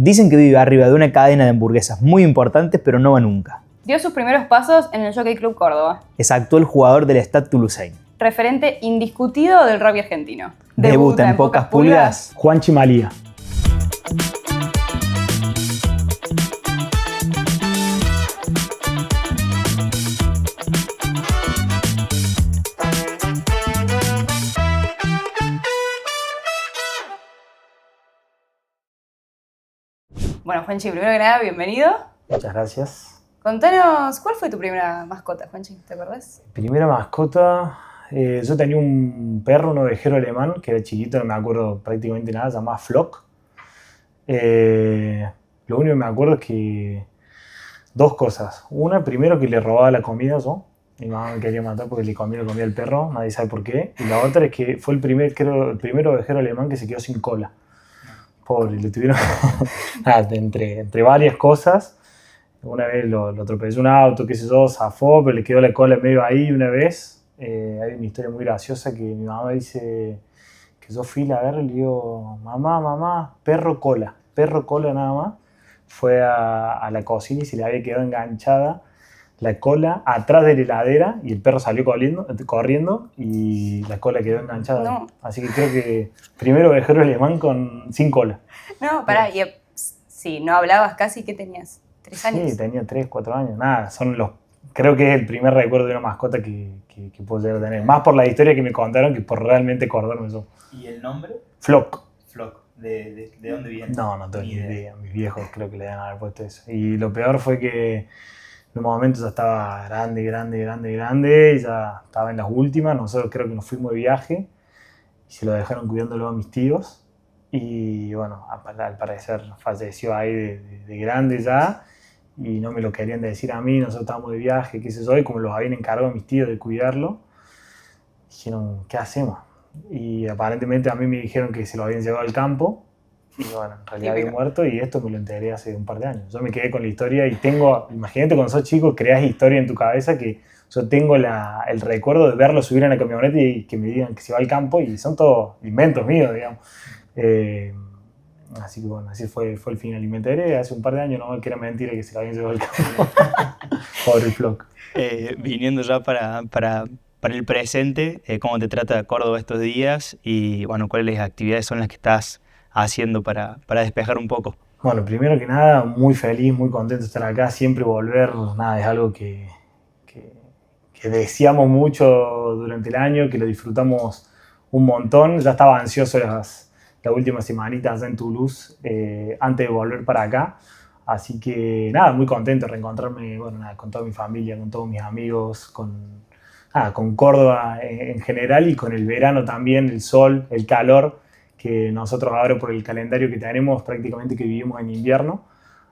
Dicen que vive arriba de una cadena de hamburguesas muy importantes, pero no va nunca. Dio sus primeros pasos en el Jockey Club Córdoba. Es actual jugador del Stade Toulousain. Referente indiscutido del rugby argentino. Debuta en pocas pulgas. Juanchi Malía. Bueno, Juanchi, primero que nada, bienvenido. Muchas gracias. Contanos, ¿cuál fue tu primera mascota, Juanchi? ¿Te acordás? Primera mascota, yo tenía un perro, un ovejero alemán, que era chiquito, no me acuerdo prácticamente nada, se llamaba Flock. Lo único que me acuerdo es que dos cosas. Una, primero que le robaba la comida yo. Mi mamá me quería matar porque le comía el perro, nadie sabe por qué. Y la otra es que fue el primer ovejero alemán que se quedó sin cola. Pobre, le tuvieron entre varias cosas. Una vez lo atropelló un auto, qué sé yo, zafó, pero le quedó la cola medio ahí una vez. Hay una historia muy graciosa que mi mamá dice que yo fui a verlo y le digo, mamá, perro cola nada más. Fue a la cocina y se le había quedado enganchada la cola atrás de la heladera y el perro salió corriendo y la cola quedó enganchada. No. Así que creo que primero ovejero alemán sin cola. No, pará, y si no hablabas casi, ¿qué tenías? ¿3 años? Sí, tenía 3, 4 años. Nada, creo que es el primer recuerdo de una mascota que puedo llegar a tener. Más por la historia que me contaron que por realmente acordarme yo. ¿Y el nombre? Flock. Flock. ¿De dónde viene? No tengo ni idea. Mis viejos creo que le deben haber puesto eso. Y lo peor fue que en un momento ya estaba grande, y ya estaba en las últimas. Nosotros creo que nos fuimos de viaje y se lo dejaron cuidándolo a mis tíos. Y bueno, al parecer falleció ahí de grande ya y no me lo querían decir a mí. Nosotros estábamos de viaje, qué sé yo, y como los habían encargado mis tíos de cuidarlo, dijeron, ¿qué hacemos? Y aparentemente a mí me dijeron que se lo habían llevado al campo y bueno, en realidad había muerto y esto me lo enteré hace un par de años. Yo me quedé con la historia y imagínate cuando sos chico, creás historia en tu cabeza que yo tengo el recuerdo de verlo subir en la camioneta y que me digan que se va al campo y son todos inventos míos, digamos. Así que bueno, así fue el final. Y me enteré hace un par de años, no, que era mentira que se lo habían llevado al campo. Pobre Flock. Viniendo ya para el presente, ¿cómo te trata Córdoba estos días? Y bueno, ¿cuáles actividades son las que estás haciendo para despejar un poco? Bueno, primero que nada, muy feliz, muy contento de estar acá. Siempre volver, nada, es algo que deseamos mucho durante el año, que lo disfrutamos un montón. Ya estaba ansioso las últimas semanitas allá en Toulouse, antes de volver para acá. Así que nada, muy contento de reencontrarme con toda mi familia, con todos mis amigos, con Córdoba en general y con el verano también, el sol, el calor, que nosotros ahora por el calendario que tenemos prácticamente que vivimos en invierno.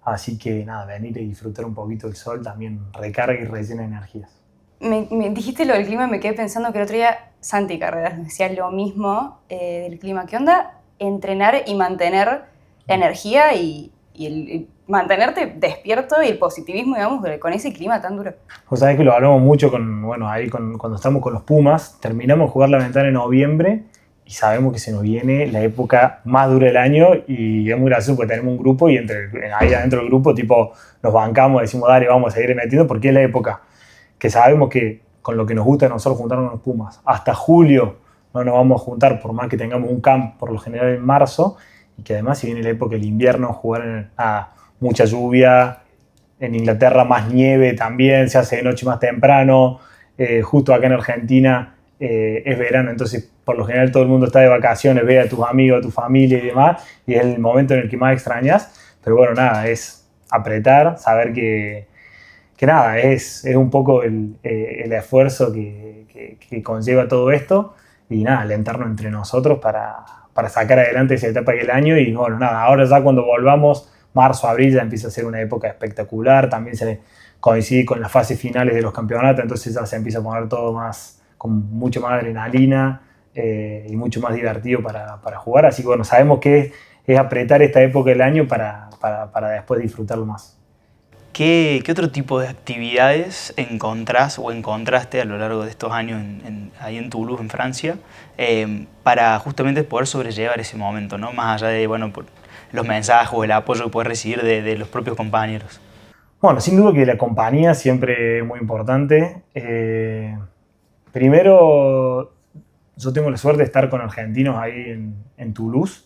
Así que nada, venir y disfrutar un poquito del sol también recarga y rellena energías. Me dijiste lo del clima y me quedé pensando que el otro día Santi Carreras decía lo mismo del clima. ¿Qué onda entrenar y mantener la energía y el mantenerte despierto y el positivismo, digamos, con ese clima tan duro? Vos sabés que lo hablamos mucho cuando estamos con los Pumas. Terminamos de jugar la ventana en noviembre y sabemos que se nos viene la época más dura del año y es muy gracioso porque tenemos un grupo y ahí adentro del grupo tipo nos bancamos, decimos dale, vamos a seguir metiendo porque es la época que sabemos que con lo que nos gusta a nosotros juntarnos con los Pumas. Hasta julio no nos vamos a juntar por más que tengamos un camp por lo general en marzo y que además si viene la época del invierno jugar mucha lluvia, en Inglaterra más nieve también, se hace de noche más temprano, justo acá en Argentina es verano, entonces por lo general todo el mundo está de vacaciones, ve a tus amigos, a tu familia y demás y es el momento en el que más extrañas, pero bueno, nada, es apretar, saber que nada, es un poco el esfuerzo que conlleva todo esto y nada, alentarnos entre nosotros para sacar adelante esa etapa del año y bueno, nada, ahora ya cuando volvamos, marzo, abril ya empieza a ser una época espectacular, también se coincide con las fases finales de los campeonatos, entonces ya se empieza a poner todo con mucho más adrenalina y mucho más divertido para jugar, así que bueno, sabemos que es apretar esta época del año para después disfrutarlo más. ¿Qué otro tipo de actividades encontrás o encontraste a lo largo de estos años ahí en Toulouse, en Francia, para justamente poder sobrellevar ese momento, ¿no? Más allá de, bueno, los mensajes o el apoyo que puedes recibir de los propios compañeros? Bueno, sin duda que la compañía siempre es muy importante. Primero, yo tengo la suerte de estar con argentinos ahí en Toulouse,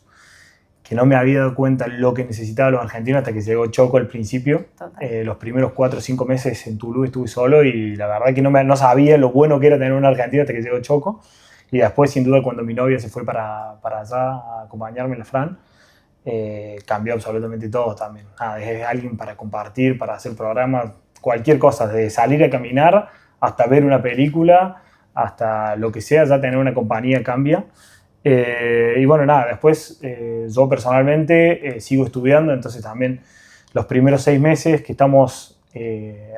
que no me había dado cuenta lo que necesitaban los argentinos hasta que llegó Choco al principio. Los primeros 4 o 5 meses en Toulouse estuve solo y la verdad que no sabía lo bueno que era tener un argentino hasta que llegó Choco. Y después, sin duda, cuando mi novia se fue para allá a acompañarme en la Fran, cambió absolutamente todo también. Es alguien para compartir, para hacer programas, cualquier cosa, desde salir a caminar hasta ver una película, hasta lo que sea, ya tener una compañía cambia. Y bueno, nada, después yo personalmente sigo estudiando, entonces también los primeros 6 meses que estamos, que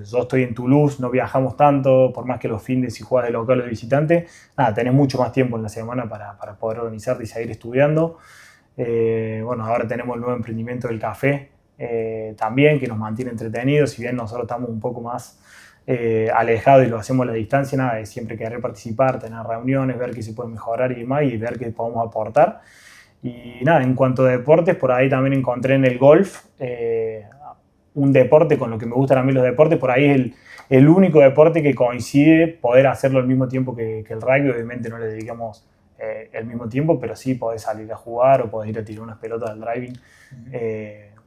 yo estoy en Toulouse, no viajamos tanto, por más que los fines si juegas de local o de visitante, nada, tenés mucho más tiempo en la semana para poder organizarte y seguir estudiando. Bueno, ahora tenemos el nuevo emprendimiento del café también, que nos mantiene entretenidos, si bien nosotros estamos un poco más alejado y lo hacemos a la distancia, nada, es siempre querer participar, tener reuniones, ver qué se puede mejorar y demás, y ver qué podemos aportar. Y nada, en cuanto a deportes, por ahí también encontré en el golf un deporte con lo que me gustan a mí los deportes, por ahí es el único deporte que coincide poder hacerlo al mismo tiempo que el rugby. Obviamente no le dedicamos el mismo tiempo, pero sí podés salir a jugar o podés ir a tirar unas pelotas al driving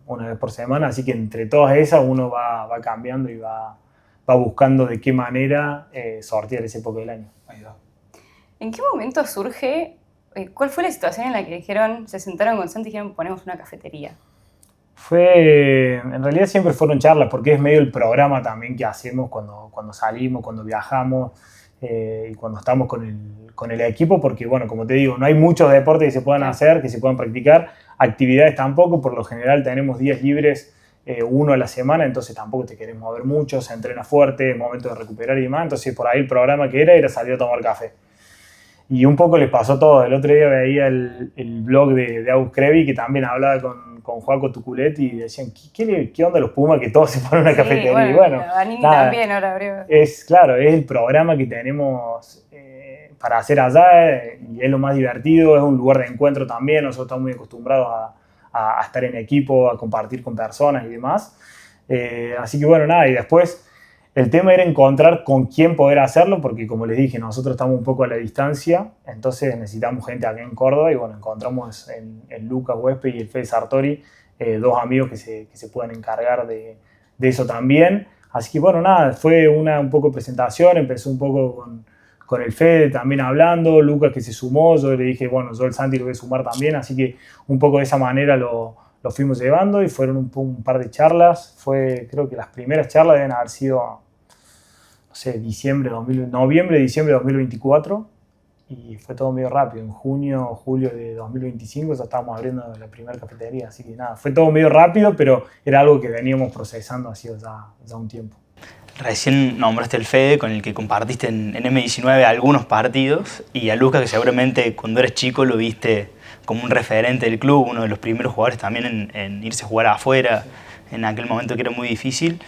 una vez por semana, así que entre todas esas uno va cambiando y va buscando de qué manera sortear esa época del año. ¿En qué momento surge, cuál fue la situación en la que se sentaron con Santi y dijeron ponemos una cafetería? En realidad siempre fueron charlas, porque es medio el programa también que hacemos cuando salimos, cuando viajamos y cuando estamos con el equipo, porque bueno, como te digo, no hay muchos deportes que se puedan hacer, que se puedan practicar, actividades tampoco, por lo general tenemos días libres uno a la semana, entonces tampoco te querés mover mucho, se entrena fuerte, es momento de recuperar y demás, entonces por ahí el programa que era salir a tomar café. Y un poco les pasó todo. El otro día veía el blog de Agus Crevi, que también hablaba con Joaco Tuculet, y decían, ¿qué onda los Pumas? Que todos se ponen a una cafetería. Bueno, y bueno, Vanini nada, también ahora abrió. Claro, es el programa que tenemos para hacer allá, y es lo más divertido, es un lugar de encuentro también. Nosotros estamos muy acostumbrados a estar en equipo, a compartir con personas y demás. Así que bueno, nada, y después el tema era encontrar con quién poder hacerlo, porque como les dije, nosotros estamos un poco a la distancia, entonces necesitamos gente acá en Córdoba, y bueno, encontramos en Lucas Huespe y el Fede Sartori, 2 amigos que se pueden encargar de eso también. Así que bueno, nada, fue un poco presentación, empezó un poco con el Fede también hablando, Lucas que se sumó, yo le dije, bueno, yo el Santi lo voy a sumar también, así que un poco de esa manera lo fuimos llevando, y fueron un par de charlas. Creo que las primeras charlas deben haber sido, no sé, noviembre, diciembre de 2024, y fue todo medio rápido. En junio, julio de 2025 ya estábamos abriendo la primera cafetería, así que nada, fue todo medio rápido, pero era algo que veníamos procesando hacía ya un tiempo. Recién nombraste el Fede, con el que compartiste en M19 algunos partidos, y a Lucas, que seguramente cuando eres chico lo viste como un referente del club, uno de los primeros jugadores también en irse a jugar afuera, en aquel momento que era muy difícil,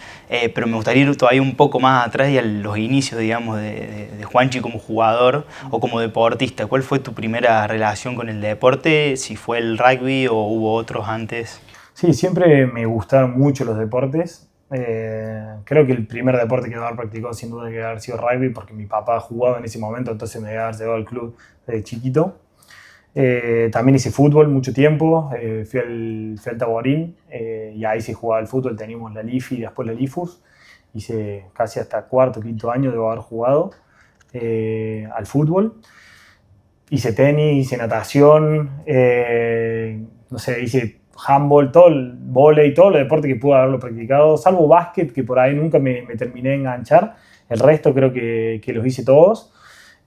pero me gustaría ir todavía un poco más atrás y a los inicios, digamos, de Juanchi como jugador o como deportista. ¿Cuál fue tu primera relación con el deporte? ¿Si fue el rugby o hubo otros antes? Sí, siempre me gustaron mucho los deportes. Creo que el primer deporte que debo haber practicado sin duda debe haber sido rugby, porque mi papá jugaba en ese momento, entonces me debe haber llevado al club desde chiquito. También hice fútbol mucho tiempo, fui al Taborín, y ahí se jugaba el fútbol, teníamos la LIFI y después la LIFUS. Hice casi hasta cuarto, quinto año debo haber jugado al fútbol. Hice tenis, hice natación, no sé, hice handball, todo el vóley, todo el deporte que pude haberlo practicado, salvo básquet, que por ahí nunca me terminé de enganchar. El resto creo que los hice todos.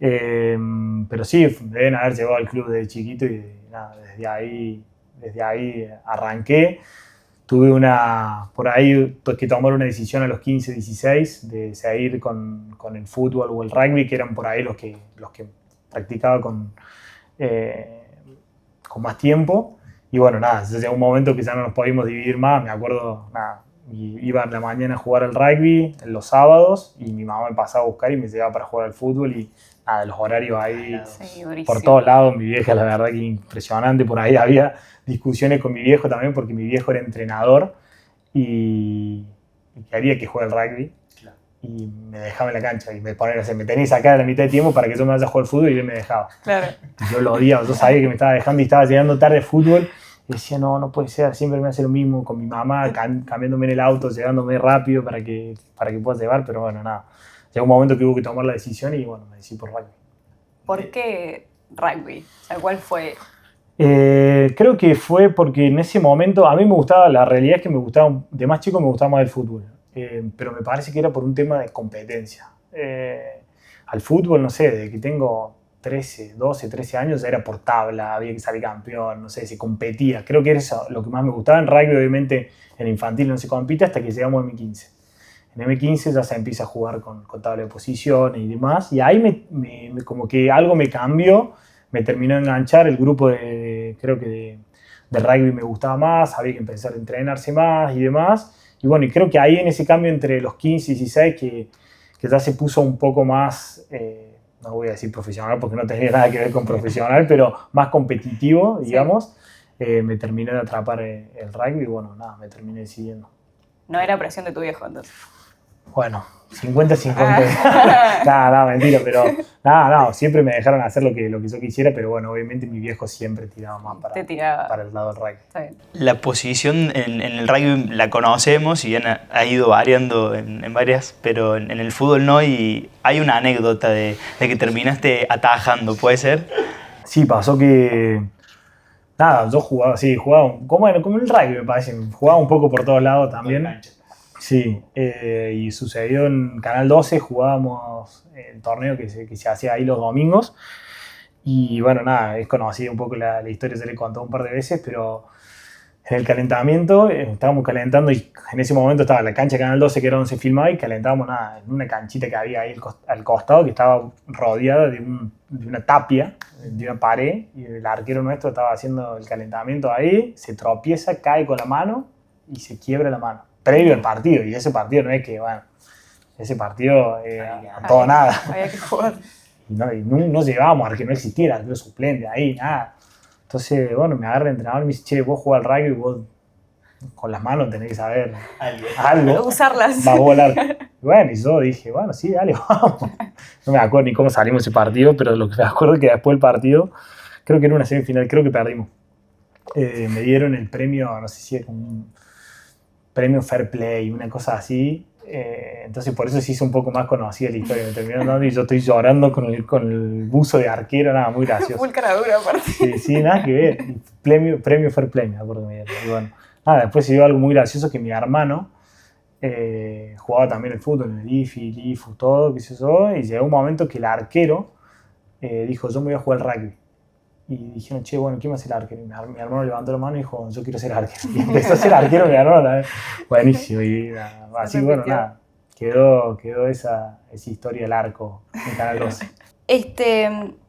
Pero sí, deben haber llegado al club desde chiquito, y nada, desde ahí arranqué. Tuve por ahí que tomar una decisión a los 15, 16 de seguir con el fútbol o el rugby, que eran por ahí los que practicaba con más tiempo. Y bueno, nada, llegó un momento que ya no nos podíamos dividir más. Me acuerdo, nada, Y iba a la mañana a jugar al rugby los sábados y mi mamá me pasaba a buscar y me llevaba para jugar al fútbol y nada, los horarios ahí Sí, durísimo. por todos lados. Mi vieja, la verdad que impresionante. Por ahí había discusiones con mi viejo también porque mi viejo era entrenador y quería que juegue al rugby. Claro. Y me dejaba en la cancha y me tenía que sacar a la mitad de tiempo para que yo me vaya a jugar al fútbol y él me dejaba. Claro. Y yo lo odiaba, yo sabía que me estaba dejando y estaba llegando tarde de fútbol. Y decía, no puede ser, siempre me hace lo mismo con mi mamá, cambiándome en el auto, llegándome rápido para que pueda llevar, pero bueno, nada. Llegó un momento que hubo que tomar la decisión y bueno, me decidí por rugby. ¿Por qué rugby? O sea, ¿cuál fue? Creo que fue porque en ese momento, a mí me gustaba, la realidad es que me gustaba, de más chico me gustaba más el fútbol, pero me parece que era por un tema de competencia. Al fútbol, no sé, desde que tengo 13 años ya era por tabla, había que salir campeón, no sé, se competía. Creo que era eso lo que más me gustaba. En rugby, obviamente, en infantil no se compite hasta que llegamos a M15. En M15 ya se empieza a jugar con tabla de posiciones y demás, y ahí como que algo me cambió, me terminó de enganchar, el grupo creo que de rugby me gustaba más, había que empezar a entrenarse más y demás, y bueno, y creo que ahí en ese cambio entre los 15 y 16 que ya se puso un poco más, no voy a decir profesional porque no tenía nada que ver con profesional, pero más competitivo, digamos, me terminó de atrapar el rugby y bueno, nada, me terminé decidiendo. No era presión de tu viejo, entonces. Bueno, 50-50. Nada, mentira, pero nada, siempre me dejaron hacer lo que yo quisiera, pero bueno, obviamente mi viejo siempre tiraba más para el lado del rugby. Está bien. La posición en el rugby la conocemos y ha ido variando en varias, pero en el fútbol no, y hay una anécdota de que terminaste atajando, ¿puede ser? Sí, pasó que... Nada, yo jugaba como en el rugby, me parece. Jugaba un poco por todos lados también. Sí, y sucedió en Canal 12, jugábamos el torneo que se hacía ahí los domingos. Y bueno, nada, es conocida un poco la historia, se le contó un par de veces, pero en el calentamiento estábamos calentando y en ese momento estaba la cancha de Canal 12, que era donde se filmaba, y calentábamos nada, en una canchita que había ahí al costado, que estaba rodeada de una tapia, de una pared, y el arquero nuestro estaba haciendo el calentamiento ahí, se tropieza, cae con la mano y se quiebra la mano. Previo al partido, y ese partido no es que, bueno, ese partido a todo nada. Había que jugar. Y no llegábamos a que no existiera arquero suplente ahí, nada. Entonces, bueno, me agarra el entrenador y me dice, che, vos jugás al rugby y vos con las manos tenés que saber algo. Usarlas. Va a volar. Bueno, y yo dije, bueno, sí, dale, vamos. No me acuerdo ni cómo salimos ese partido, pero lo que me acuerdo es que después del partido, creo que era una semifinal, creo que perdimos. Me dieron el premio, no sé si era un premio Fair Play, una cosa así. Entonces por eso se hizo un poco más conocida la historia. Me terminaron dando y yo estoy llorando con el buzo de arquero, nada, muy gracioso. Full cara dura, aparte. Sí, nada que ver. Premio Fair Play, me acuerdo que me dieron. Y bueno, nada, después se dio algo muy gracioso que mi hermano jugaba también el fútbol, en el IFU, todo, qué sé yo, y llegó un momento que el arquero dijo, yo me voy a jugar al rugby. Y dijeron, che, bueno, ¿quién va a ser el arquero? Y mi hermano levantó la mano y dijo, yo quiero ser arquero. Y empezó a ser arquero mi hermano también. Buenísimo. Y nada, así, bueno, nada, quedó esa historia del arco en Canal 12.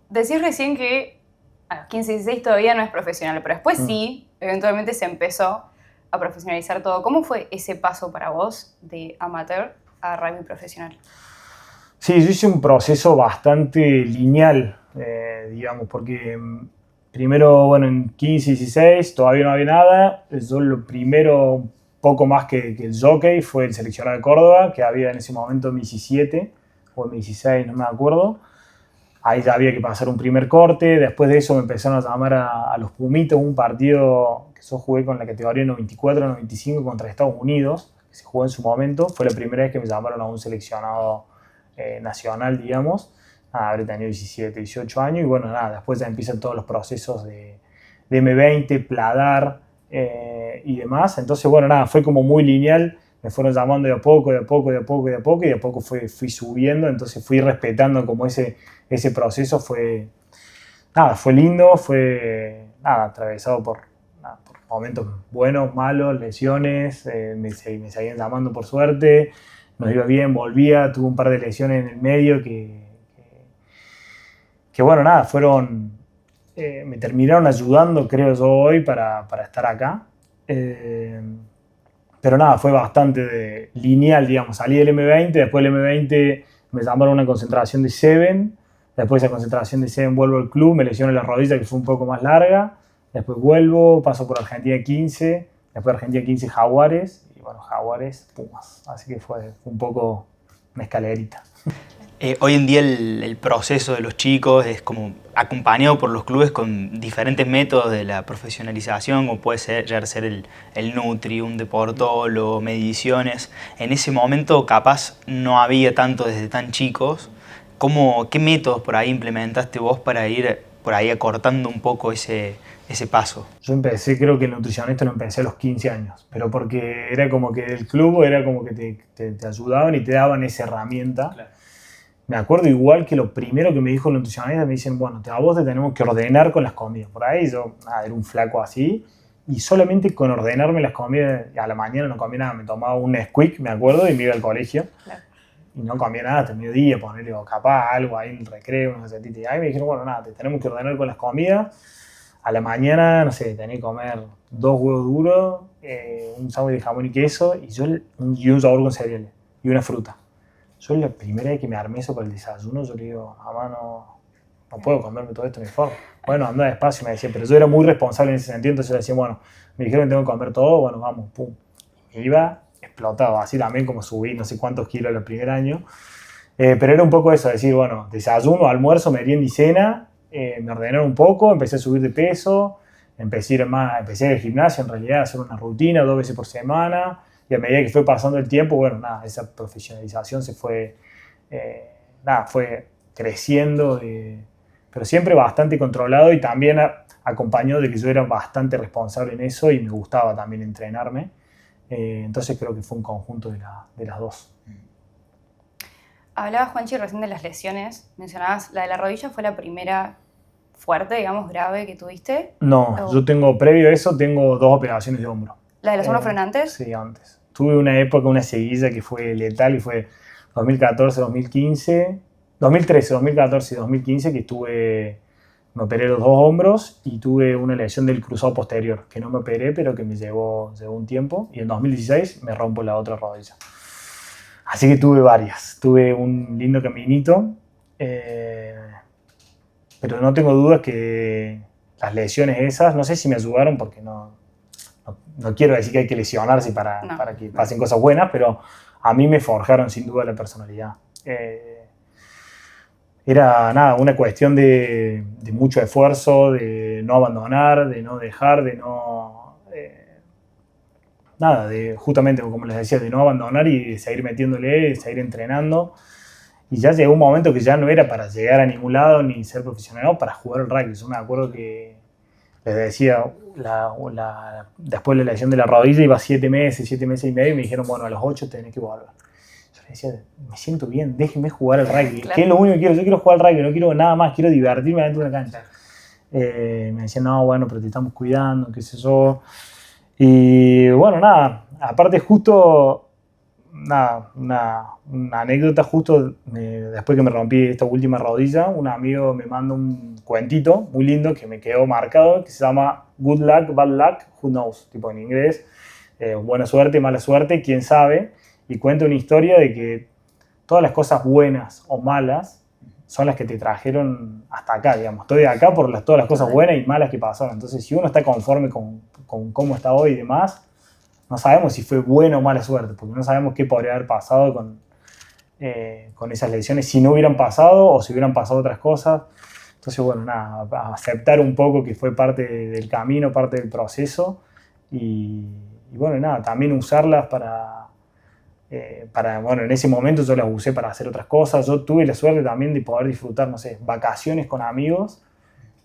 Decís recién que a los 15, 16 todavía no es profesional, pero después sí, eventualmente se empezó a profesionalizar todo. ¿Cómo fue ese paso para vos de amateur a rugby profesional? Sí, yo hice un proceso bastante lineal, digamos, porque primero, bueno, en 15, 16 todavía no había nada. Yo lo primero, poco más que el jockey, fue el seleccionado de Córdoba, que había en ese momento en 17 o en 16, no me acuerdo. Ahí ya había que pasar un primer corte. Después de eso me empezaron a llamar a los Pumitos, un partido que yo jugué con la categoría 94-95 contra Estados Unidos, que se jugó en su momento. Fue la primera vez que me llamaron a un seleccionado nacional, digamos. Nada, habré tenido 17, 18 años y bueno, nada, después ya empiezan todos los procesos de M20, Pladar y demás. Entonces, bueno, nada, fue como muy lineal. Me fueron llamando de a poco y de a poco fui subiendo, entonces fui respetando como ese proceso. Fue lindo, fue atravesado por momentos buenos, malos, lesiones, me seguían llamando por suerte, nos iba bien, volvía, tuve un par de lesiones en el medio que bueno, nada, me terminaron ayudando, creo yo, hoy para estar acá. Pero pero nada, fue bastante lineal, digamos. Salí del M20, después del M20 me llamaron a una concentración de Seven, después de esa concentración de Seven vuelvo al club, me lesiono la rodilla que fue un poco más larga, después vuelvo, paso por Argentina 15, después de Argentina 15 Jaguares, y bueno, Jaguares, Pumas. Así que fue un poco una escalerita. Hoy en día el proceso de los chicos es como acompañado por los clubes con diferentes métodos de la profesionalización, como puede ser, llegar a ser el Nutri, un deportólogo, mediciones. En ese momento capaz no había tanto desde tan chicos. ¿Qué métodos por ahí implementaste vos para ir por ahí acortando un poco ese paso? Yo empecé, creo que el nutricionista lo empecé a los 15 años, pero porque era como que el club era como que te ayudaban y te daban esa herramienta. Claro. Me acuerdo igual que lo primero que me dijo el nutricionista, me dicen, bueno, a vos te tenemos que ordenar con las comidas. Por ahí yo era un flaco así, y solamente con ordenarme las comidas, a la mañana no comía nada, me tomaba un Nesquik, me acuerdo, y me iba al colegio. Claro. Y no comía nada hasta el mediodía, ponerle capaz algo ahí en el recreo, unos galletitas. Y ahí me dijeron, bueno, nada, te tenemos que ordenar con las comidas. A la mañana, no sé, tenía que comer 2 huevos duros, un sándwich de jamón y queso, y un sabor con cereales, y una fruta. Yo la primera vez que me armé eso para el desayuno, yo le digo, mamá, no puedo comerme todo esto en mi forma. Bueno, anda despacio, me decía, pero yo era muy responsable en ese sentido, entonces yo le decía, bueno, me dijeron que tengo que comer todo, bueno, vamos, pum. Me iba explotado, así también como subí no sé cuántos kilos el primer año. Pero era un poco eso, decir, bueno, desayuno, almuerzo, merienda y cena, me ordenaron un poco, empecé a subir de peso, empecé a ir al gimnasio, en realidad, a hacer una rutina 2 veces por semana. Y a medida que fue pasando el tiempo, bueno, nada, esa profesionalización se fue, fue creciendo, pero siempre bastante controlado y también acompañado de que yo era bastante responsable en eso y me gustaba también entrenarme. Entonces creo que fue un conjunto de las dos. Hablabas, Juanchi, recién de las lesiones. Mencionabas, la de la rodilla fue la primera fuerte, digamos, grave que tuviste. No, yo tengo, previo a eso, tengo 2 operaciones de hombro. ¿La de los hombros fueron antes? Sí, antes. Tuve una época, una seguilla que fue letal y fue 2014, 2015, 2013, 2014 y 2015 que me operé los 2 hombros y tuve una lesión del cruzado posterior, que no me operé, pero que me llevó un tiempo. Y en 2016 me rompo la otra rodilla. Así que tuve varias. Tuve un lindo caminito, pero no tengo dudas que las lesiones esas, no sé si me ayudaron porque no quiero decir que hay que lesionarse para que pasen cosas buenas, pero a mí me forjaron sin duda la personalidad. Era nada, una cuestión de mucho esfuerzo, de no abandonar, de no dejar, justamente como les decía, de no abandonar y de seguir metiéndole, de seguir entrenando. Y ya llegó un momento que ya no era para llegar a ningún lado ni ser profesional, no, para jugar al rugby. Yo me acuerdo que les decía, después de la lesión de la rodilla iba 7 meses y medio y me dijeron, bueno, a los 8 tenés que volver. Yo les decía, me siento bien, déjenme jugar al rugby. Claro. ¿Qué es lo único que quiero? Yo quiero jugar al rugby, no quiero nada más, quiero divertirme dentro de una cancha. Me decían, no, bueno, pero te estamos cuidando, qué sé yo. Y bueno, nada, aparte justo, una anécdota, justo después que me rompí esta última rodilla, un amigo me manda un cuentito muy lindo que me quedó marcado, que se llama Good Luck, Bad Luck, Who Knows, tipo en inglés, buena suerte, mala suerte, quién sabe, y cuenta una historia de que todas las cosas buenas o malas son las que te trajeron hasta acá, digamos. Estoy acá por todas las cosas buenas y malas que pasaron. Entonces, si uno está conforme con cómo está hoy y demás, no sabemos si fue buena o mala suerte, porque no sabemos qué podría haber pasado con esas lesiones, si no hubieran pasado o si hubieran pasado otras cosas. Entonces, bueno, nada, aceptar un poco que fue parte del camino, parte del proceso y bueno, nada, también usarlas para, bueno, en ese momento yo las usé para hacer otras cosas. Yo tuve la suerte también de poder disfrutar, no sé, vacaciones con amigos,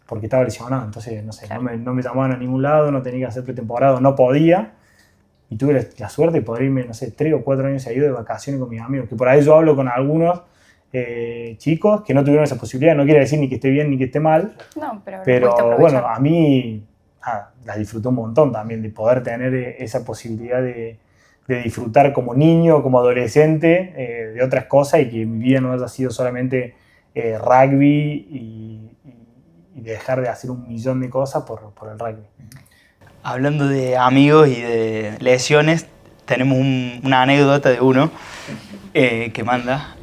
porque estaba lesionado, entonces, no sé, claro, no me llamaban a ningún lado, no tenía que hacer pretemporada, no podía. Y tuve la suerte de poder irme, no sé, 3 o 4 años seguidos de vacaciones con mis amigos. Que por ahí yo hablo con algunos chicos que no tuvieron esa posibilidad. No quiere decir ni que esté bien ni que esté mal. No, pero bueno, a mí la disfruté un montón también de poder tener esa posibilidad de disfrutar como niño, como adolescente, de otras cosas y que mi vida no haya sido solamente rugby y dejar de hacer 1.000.000 de cosas por el rugby. Hablando de amigos y de lesiones, tenemos una anécdota de uno que manda.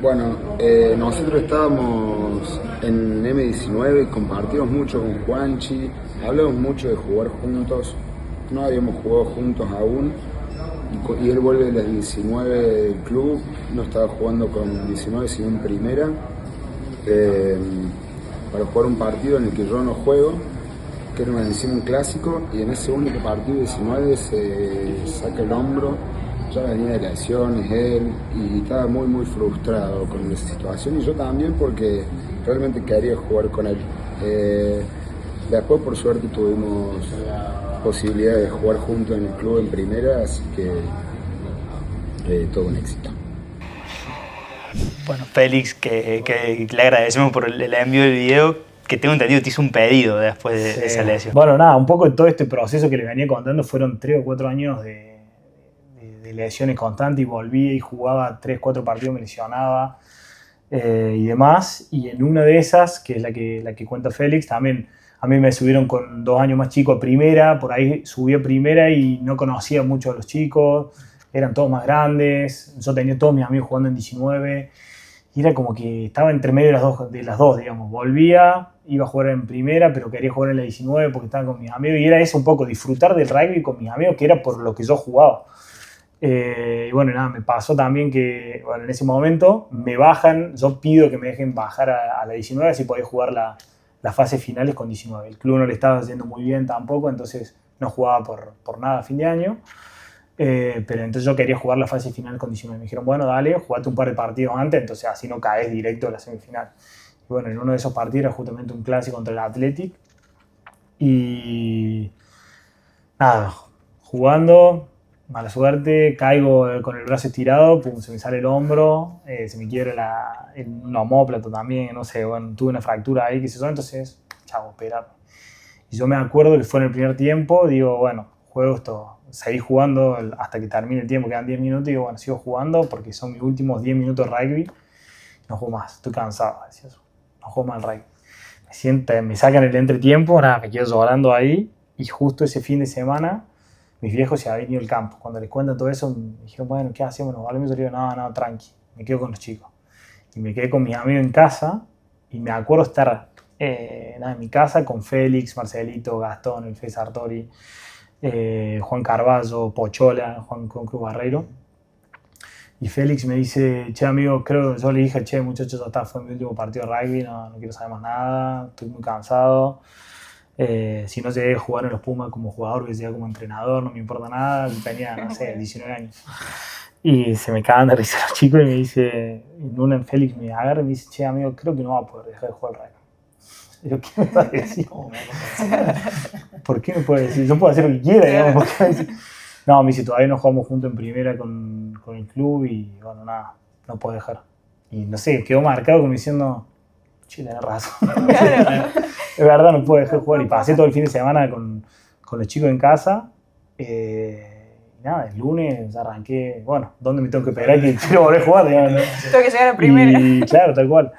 Bueno, nosotros estábamos en M19 y compartimos mucho con Juanchi, hablamos mucho de jugar juntos, no habíamos jugado juntos aún, y él vuelve de las 19 del club, no estaba jugando con 19 sino en primera, para jugar un partido en el que yo no juego, que era encima un clásico, y en ese único partido 19 se saca el hombro. Ya venía de lesiones él y estaba muy frustrado con esa situación, y yo también, porque realmente quería jugar con él. Después por suerte tuvimos posibilidad de jugar juntos en el club en primera, así que todo un éxito. Bueno, Félix, que le agradecemos por el envío del video, que tengo entendido que te hizo un pedido después de esa lesión. Bueno, nada, un poco de todo este proceso que le venía contando fueron 3 o 4 años de lesiones constantes, y volvía y jugaba 3 o 4 partidos, me lesionaba y demás. Y en una de esas, que es la que cuenta Félix, también a mí me subieron con 2 años más chico a primera, por ahí subí a primera y no conocía mucho a los chicos, eran todos más grandes, yo tenía todos mis amigos jugando en 19, y era como que estaba entre medio de las dos, digamos. Volvía, iba a jugar en primera, pero quería jugar en la 19 porque estaba con mis amigos, y era eso un poco, disfrutar del rugby con mis amigos, que era por lo que yo jugaba. Y bueno, nada, me pasó también que, bueno, en ese momento me bajan, yo pido que me dejen bajar a la 19, así podía jugar las fases finales con 19. El club no le estaba yendo muy bien tampoco, entonces no jugaba por nada a fin de año. Pero entonces yo quería jugar la fase final con 19. Me dijeron, bueno, dale, jugate un par de partidos antes, entonces así no caes directo a la semifinal. Y bueno, en uno de esos partidos era justamente un clásico contra el Athletic. Y nada, jugando, mala suerte, caigo con el brazo estirado, pum, se me sale el hombro, se me quiebra un omóplato también, no sé, bueno, tuve una fractura ahí, qué sé yo, entonces, chavo, operarme. Y yo me acuerdo que fue en el primer tiempo, digo, bueno, juego esto, seguí jugando hasta que termine el tiempo, quedan 10 minutos, y digo, bueno, sigo jugando porque son mis últimos 10 minutos de rugby, no juego más, estoy cansado, decía eso, no juego más rugby. Me sacan el entretiempo, nada, me quedo llorando ahí, y justo ese fin de semana, mis viejos se habían ido al campo. Cuando les cuento todo eso, me dijeron, bueno, ¿qué hacemos? Nos volvemos. Yo digo, no, tranqui, me quedo con los chicos. Y me quedé con mis amigos en casa, y me acuerdo estar en mi casa con Félix, Marcelito, Gastón, el Fede Sartori, Juan Carballo, Pochola, Juan Cruz Barreiro. Y Félix me dice, che amigo, yo le dije, che muchachos, ya está, fue mi último partido de rugby, no quiero saber más nada, estoy muy cansado. Si no llegué a jugar en los Pumas como jugador, que llegué como entrenador, no me importa nada, tenía, no sé, 19 años. Y se me cagan de risa los chicos, y me dice, en una Félix me agarra y me dice, che amigo, creo que no va a poder dejar de jugar al rugby. Y yo, ¿qué me va a decir? ¿Por qué me puede decir? Yo puedo hacer lo que quiera, digamos. No, me dice, todavía no jugamos juntos en primera con el club, y bueno, nada, no puedo dejar. Y no sé, quedó marcado como diciendo, che, tenés razón. De verdad no puedo dejar de jugar, y pasé todo el fin de semana con los chicos en casa. Nada, el lunes arranqué, bueno, ¿dónde me tengo que pegar? Que quiero volver a jugar, digamos. Tengo que llegar a primera. Y claro, tal cual.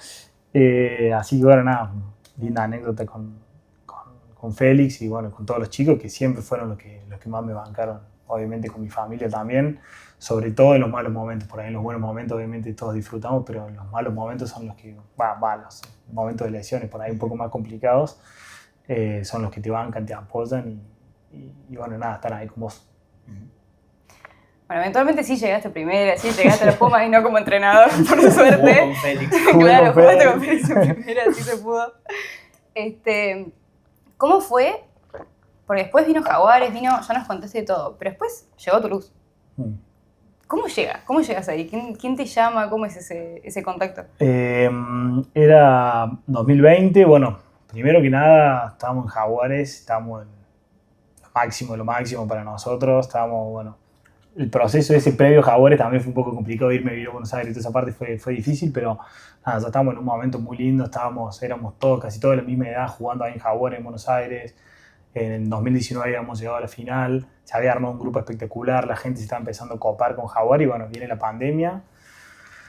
Así que bueno, nada, linda anécdota con Félix y bueno, con todos los chicos, que siempre fueron los que más me bancaron, obviamente con mi familia también, sobre todo en los malos momentos. Por ahí en los buenos momentos obviamente todos disfrutamos, pero en los malos momentos son los que, malos, momentos de lesiones por ahí un poco más complicados, son los que te bancan, te apoyan y bueno, nada, están ahí con vos. Bueno, eventualmente sí llegaste primera, sí llegaste a los Pumas y no como entrenador, por suerte. Jugó con Félix. Claro, jugaste con Félix en primera, sí se pudo. ¿Cómo fue? Porque después vino Jaguares, ya nos contaste todo, pero después llegó Toulouse. ¿Cómo llegas? ¿Cómo llegas ahí? ¿Quién te llama? ¿Cómo es ese contacto? Era 2020, bueno, primero que nada estábamos en Jaguares, estábamos en lo máximo para nosotros, estábamos, bueno, el proceso ese previo a Jaguares también fue un poco complicado, irme a vivir a Buenos Aires, toda esa parte fue difícil, pero nada, ya estábamos en un momento muy lindo, éramos todos, casi todos de la misma edad, jugando ahí en Jaguares, en Buenos Aires. En 2019 habíamos llegado a la final, se había armado un grupo espectacular, la gente se estaba empezando a copar con Jaguares, y bueno, viene la pandemia,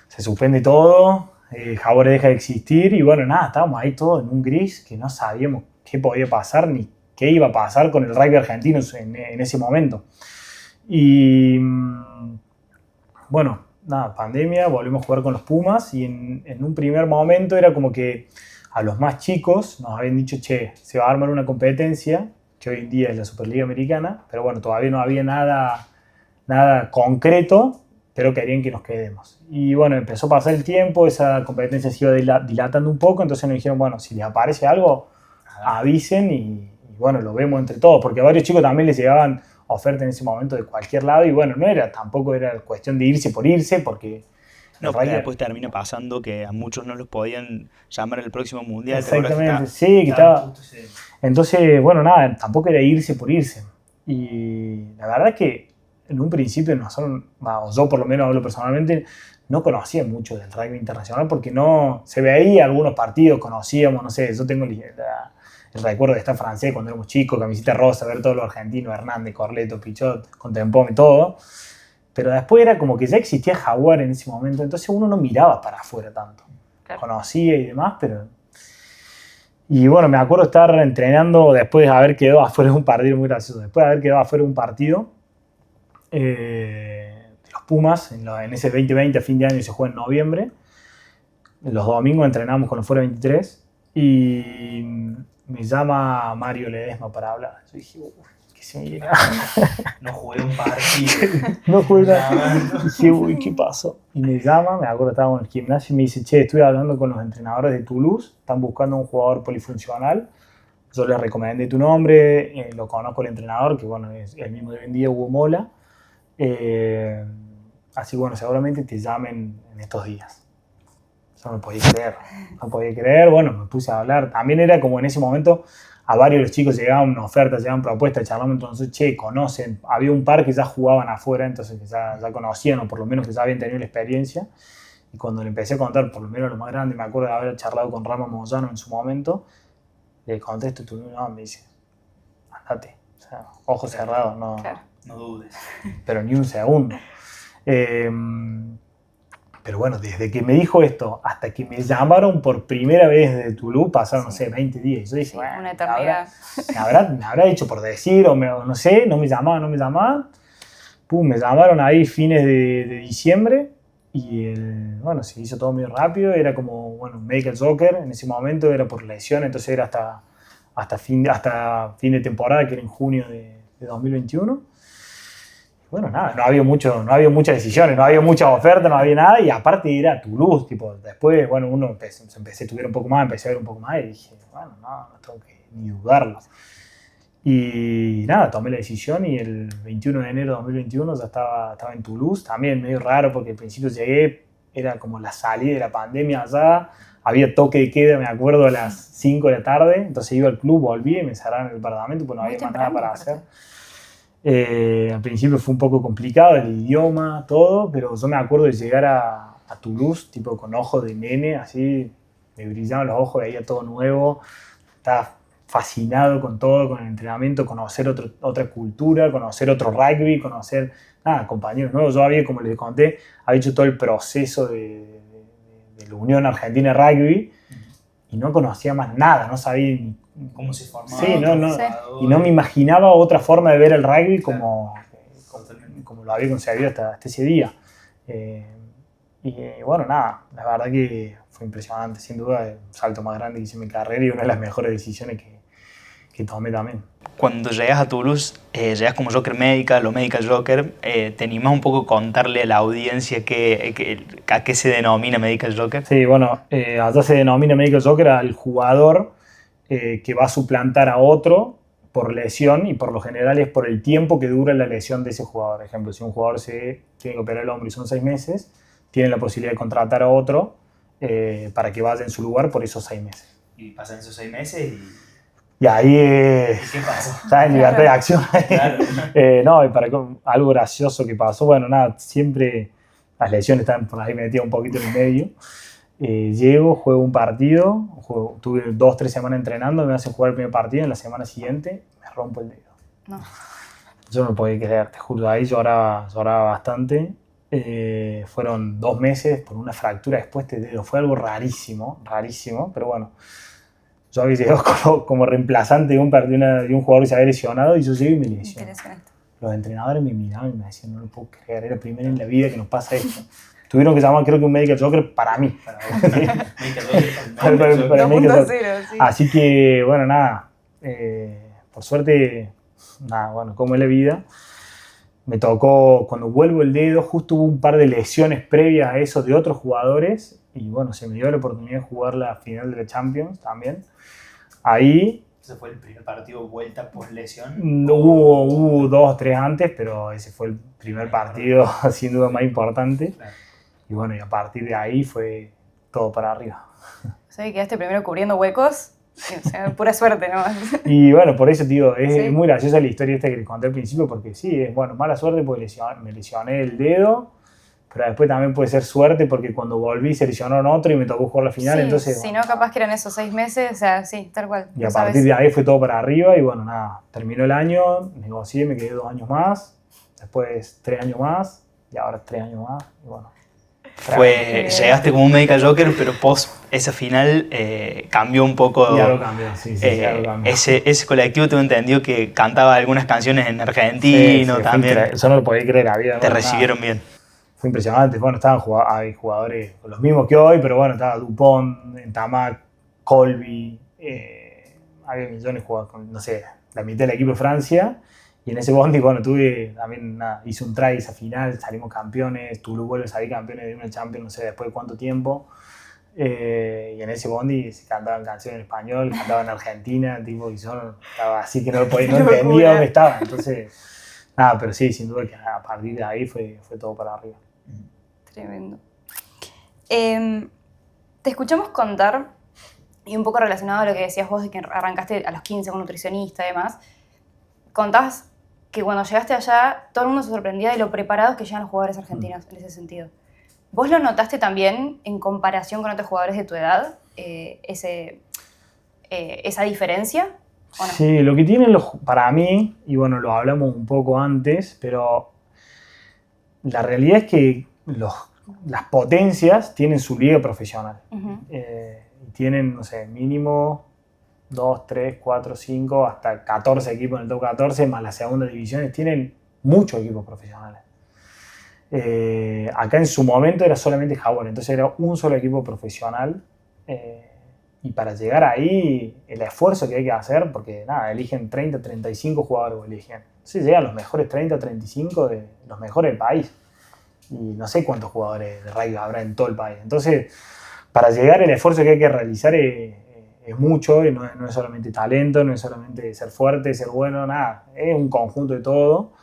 se suspende todo, Jaguares deja de existir, y bueno, nada, estábamos ahí todos en un gris, que no sabíamos qué podía pasar, ni qué iba a pasar con el rugby argentino en ese momento. Y bueno, nada, pandemia, volvimos a jugar con los Pumas y en un primer momento era como que a los más chicos nos habían dicho, che, se va a armar una competencia, que hoy en día es la Superliga Americana, pero bueno, todavía no había nada concreto, pero querían que nos quedemos. Y bueno, empezó a pasar el tiempo, esa competencia se iba dilatando un poco, entonces nos dijeron, bueno, si les aparece algo, avisen y bueno, lo vemos entre todos, porque a varios chicos también les llegaban ofertas en ese momento de cualquier lado y bueno, tampoco era cuestión de irse por irse, porque... No, porque después termina pasando que a muchos no los podían llamar al próximo mundial. Exactamente, sí, que estaba... Entonces, bueno, nada, tampoco era irse por irse. Y la verdad es que en un principio nosotros, yo por lo menos hablo personalmente, no conocía mucho del rugby internacional porque no se veía algunos partidos, conocíamos, no sé, yo tengo el recuerdo de estar francés cuando éramos chicos, camiseta rosa, ver todos los argentinos, Hernández, Corleto, Pichot, Contempome, todo. Pero después era como que ya existía Jaguar en ese momento, entonces uno no miraba para afuera tanto. Claro. Conocía y demás, pero... Y bueno, me acuerdo estar entrenando después de haber quedado afuera de un partido, muy gracioso, después de haber quedado afuera de un partido de los Pumas, en ese 2020 a fin de año se juega en noviembre, los domingos entrenamos con los Fuera 23 y me llama Mario Ledesma para hablar. Yo dije, ¿qué se me viene? No jugué un partido. No jugué nada. Dije, uy, ¿qué pasó? Y me llama, me acuerdo que estábamos en el gimnasio y me dice, che, estuve hablando con los entrenadores de Toulouse, están buscando un jugador polifuncional. Yo les recomendé tu nombre, lo conozco el entrenador, que bueno, es el mismo de hoy en día, Hugo Mola. Así bueno, seguramente te llamen en estos días. Yo no podía creer, bueno, me puse a hablar. También era como en ese momento, a varios de los chicos llegaban ofertas, llegaban propuestas, charlamos, entonces, che, conocen. Había un par que ya jugaban afuera, entonces que ya conocían, o por lo menos que ya habían tenido la experiencia. Y cuando le empecé a contar, por lo menos lo más grande, me acuerdo de haber charlado con Rama Moyano en su momento, le contesto, tú no, me dice, andate. O sea, ojos cerrados, no, Claro. No dudes. pero ni un segundo. Pero bueno, desde que me dijo esto hasta que me llamaron por primera vez de Toulouse pasaron, no sé, 20 días. Yo dije, Sí, bueno, una eternidad. me habrá dicho por decir o no sé, no me llamaban. Pum, me llamaron ahí fines de diciembre y bueno, se hizo todo muy rápido. Era como, bueno, medical soccer en ese momento, era por lesión, entonces era hasta fin de temporada, que era en junio de 2021. Bueno, nada, no había muchas decisiones, no había muchas ofertas, no había nada, y aparte era Toulouse, tipo, después, bueno, empecé a estudiar un poco más, empecé a ver un poco más, y dije, bueno, no tengo que ni dudarlo. Y nada, tomé la decisión, y el 21 de enero de 2021 ya estaba en Toulouse, también medio raro, porque al principio llegué, era como la salida de la pandemia allá, había toque de queda, me acuerdo, a las 5 de la tarde, entonces iba al club, volví y me cerraron el departamento, pues no había más nada para hacer. Al principio fue un poco complicado el idioma, todo, pero yo me acuerdo de llegar a Toulouse, tipo con ojos de nene, así, me brillaban los ojos, veía todo nuevo, estaba fascinado con todo, con el entrenamiento, conocer otra cultura, conocer otro rugby, conocer compañeros nuevos. Yo había, como les conté, había hecho todo el proceso de la Unión Argentina de Rugby y no conocía más nada, no sabía ni ¿Cómo se formaba? Sí, no. Sí. Y no me imaginaba otra forma de ver el rugby como lo había concebido hasta ese día. Y bueno, nada, la verdad que fue impresionante, sin duda, el salto más grande que hice en mi carrera y una de las mejores decisiones que tomé también. Cuando llegas a Toulouse, llegas como Joker Medical o Medical Joker, ¿te animás un poco a contarle a la audiencia a qué se denomina Medical Joker? Sí, bueno, allá se denomina Medical Joker al jugador que va a suplantar a otro por lesión, y por lo general es por el tiempo que dura la lesión de ese jugador. Por ejemplo, si un jugador se tiene que operar el hombro y son 6 meses, tiene la posibilidad de contratar a otro para que vaya en su lugar por esos 6 meses. Y pasan esos 6 meses y ahí ¿qué pasó? está en libertad de acción. Claro. No, y para algo gracioso que pasó, bueno, nada, siempre las lesiones están por ahí metidas un poquito en el medio. Llego, juego un partido, tuve 2-3 semanas entrenando, me hacen jugar el primer partido, en la semana siguiente me rompo el dedo. No. Yo no podía creer, te juro, ahí lloraba bastante. Fueron 2 meses por una fractura después de dedo, fue algo rarísimo, pero bueno. Yo había llegado como reemplazante de un jugador que se había lesionado y yo llegué y me lesioné. los entrenadores me miraban y me decían, no lo puedo creer, era la primera en la vida que nos pasa esto. Tuvieron que llamar, creo que un medical joker para mí. Para el medical joker. 2.0, sí. Así que, bueno, nada, por suerte, nada, bueno, como es la vida. Me tocó, cuando vuelvo el dedo, justo hubo un par de lesiones previas a eso de otros jugadores y bueno, se me dio la oportunidad de jugar la final de la Champions también. Ahí Ese fue el primer partido vuelta por lesión. hubo 2 o 3 antes, pero ese fue el primer partido sin duda más importante. Claro. Y bueno, y a partir de ahí fue todo para arriba. O sea, que quedaste primero cubriendo huecos. O sea, pura suerte, ¿no? Y bueno, por eso, tío, es Sí. muy graciosa la historia esta que les conté al principio, porque sí, es bueno, mala suerte porque me lesioné el dedo, pero después también puede ser suerte porque cuando volví se lesionaron otro y me tocó jugar la final, Sí, entonces... si bueno, no, capaz que eran esos 6 meses, o sea, sí, tal cual. y a no sabes. partir de ahí fue todo para arriba y bueno, nada, terminó el año, negocié, me quedé 2 años más, después 3 años más y ahora 3 años más y bueno. Llegaste como un medical joker, pero post esa final cambió un poco. Y algo cambió, sí, algo cambió. Ese colectivo tengo entendido que cantaba algunas canciones en argentino fue también. eso no lo podía creer, había... Te bueno, recibieron bien. Fue impresionante. Bueno, hay jugadores los mismos que hoy, pero bueno, estaba Dupont, Tamac, Colby, había millones de jugadores, no sé, la mitad del equipo de Francia. Y en ese bondi, bueno, hice un try esa final, salimos campeones, Toulouse vuelve a salir campeones de una Champions, no sé después de cuánto tiempo. Y en ese bondi se cantaban canciones en español, cantaban en Argentina, tipo, y yo estaba así que no entendía dónde estaba. Entonces, nada, pero sí, sin duda que a partir de ahí fue todo para arriba. Tremendo. Te escuchamos contar, y un poco relacionado a lo que decías vos de que arrancaste a los 15 con nutricionista y demás, contabas que cuando llegaste allá todo el mundo se sorprendía de lo preparados que llegan los jugadores argentinos en ese sentido. ¿Vos lo notaste también en comparación con otros jugadores de tu edad, esa diferencia? ¿O no? Sí, lo que tienen para mí, y bueno, lo hablamos un poco antes, pero la realidad es que las potencias tienen su liga profesional. Ujú. Y tienen, no sé, mínimo 2, 3, 4, 5, hasta 14 equipos en el top 14, más las segundas divisiones, tienen muchos equipos profesionales. Acá en su momento era solamente Jaguar, entonces era un solo equipo profesional. Y para llegar ahí, el esfuerzo que hay que hacer, porque nada, eligen 30, 35 jugadores, eligen. Entonces llegan los mejores 30, 35 de los mejores del país. Y no sé cuántos jugadores de rugby habrá en todo el país. Entonces, para llegar, el esfuerzo que hay que realizar es mucho, y no es solamente talento, no es solamente ser fuerte, ser bueno, nada, es un conjunto de todo.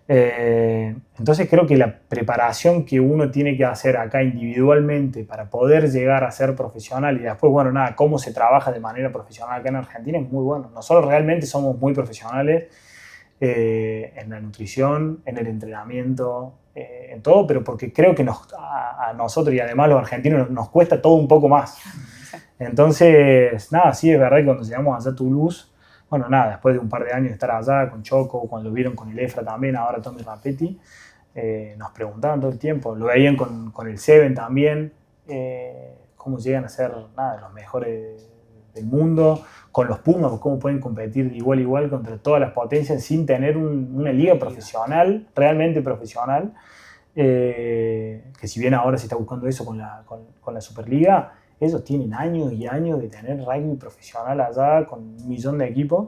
Entonces creo que la preparación que uno tiene que hacer acá individualmente para poder llegar a ser profesional y después, bueno, nada, cómo se trabaja de manera profesional acá en Argentina es muy bueno. Nosotros realmente somos muy profesionales en la nutrición, en el entrenamiento, en todo, pero porque creo que a nosotros y además los argentinos nos cuesta todo un poco más. Entonces, nada, sí es verdad que cuando llegamos allá a Toulouse, bueno, nada, después de un par de años de estar allá con Choco, cuando lo vieron con el EFRA también, ahora Tommy Rapetti, nos preguntaban todo el tiempo, lo veían con el Seven también, cómo llegan a ser nada, los mejores del mundo, con los Pumas, cómo pueden competir de igual a igual contra todas las potencias sin tener una liga profesional, realmente profesional, que si bien ahora se está buscando eso con la Superliga, ellos tienen años y años de tener rugby profesional allá con 1 millón de equipos.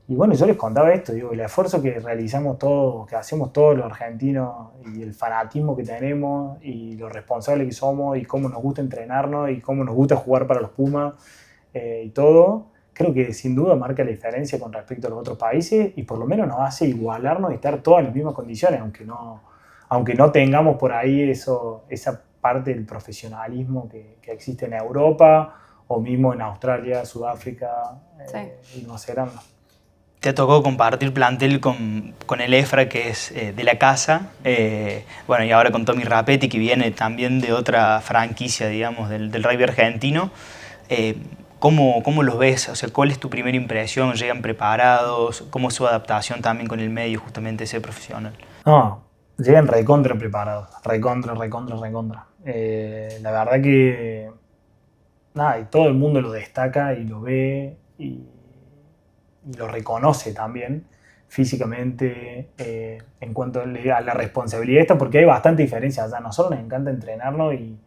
Y bueno, yo les contaba esto, digo, el esfuerzo que realizamos todos, que hacemos todos los argentinos y el fanatismo que tenemos y lo responsables que somos y cómo nos gusta entrenarnos y cómo nos gusta jugar para los Pumas y todo, creo que sin duda marca la diferencia con respecto a los otros países y por lo menos nos hace igualarnos y estar todos en las mismas condiciones, aunque no tengamos por ahí esa parte del profesionalismo que existe en Europa o mismo en Australia, Sudáfrica y Nueva Zelanda. Te tocó compartir plantel con el EFRA, que es de la casa, bueno, y ahora con Tommy Rapetti, que viene también de otra franquicia, digamos, del rugby argentino. ¿Cómo los ves? O sea, ¿cuál es tu primera impresión? ¿Llegan preparados? ¿Cómo es su adaptación también con el medio, justamente ese profesional? No, llegan recontra preparados, recontra. La verdad que nada, y todo el mundo lo destaca y lo ve y lo reconoce también, físicamente, en cuanto a la responsabilidad esta, porque hay bastante diferencia. O sea, a nosotros nos encanta entrenarnos y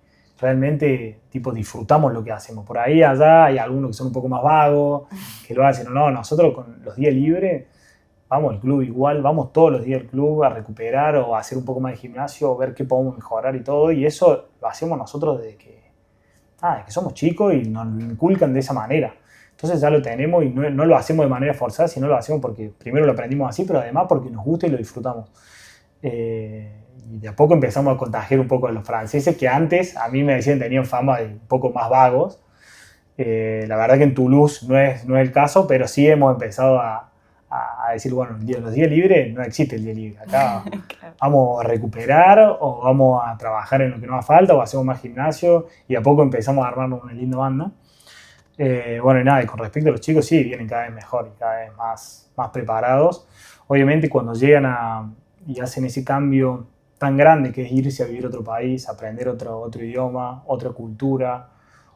realmente tipo, disfrutamos lo que hacemos. Por ahí allá hay algunos que son un poco más vagos, que lo hacen o no. Nosotros con los días libres vamos al club igual, vamos todos los días al club a recuperar o a hacer un poco más de gimnasio, o ver qué podemos mejorar y todo. Y eso lo hacemos nosotros desde que somos chicos y nos lo inculcan de esa manera. Entonces ya lo tenemos y no lo hacemos de manera forzada, sino lo hacemos porque primero lo aprendimos así, pero además porque nos gusta y lo disfrutamos. Y de a poco empezamos a contagiar un poco a los franceses, que antes a mí me decían tenían fama de un poco más vagos. La verdad que en Toulouse no es el caso, pero sí hemos empezado a decir, bueno, los días libres no existe el día libre. Acá claro. Vamos a recuperar o vamos a trabajar en lo que nos falta o hacemos más gimnasio y a poco empezamos a armarnos una linda banda. Bueno, y nada, y con respecto a los chicos, sí, vienen cada vez mejor y cada vez más preparados. Obviamente cuando llegan y hacen ese cambio tan grande que es irse a vivir a otro país, aprender otro idioma, otra cultura,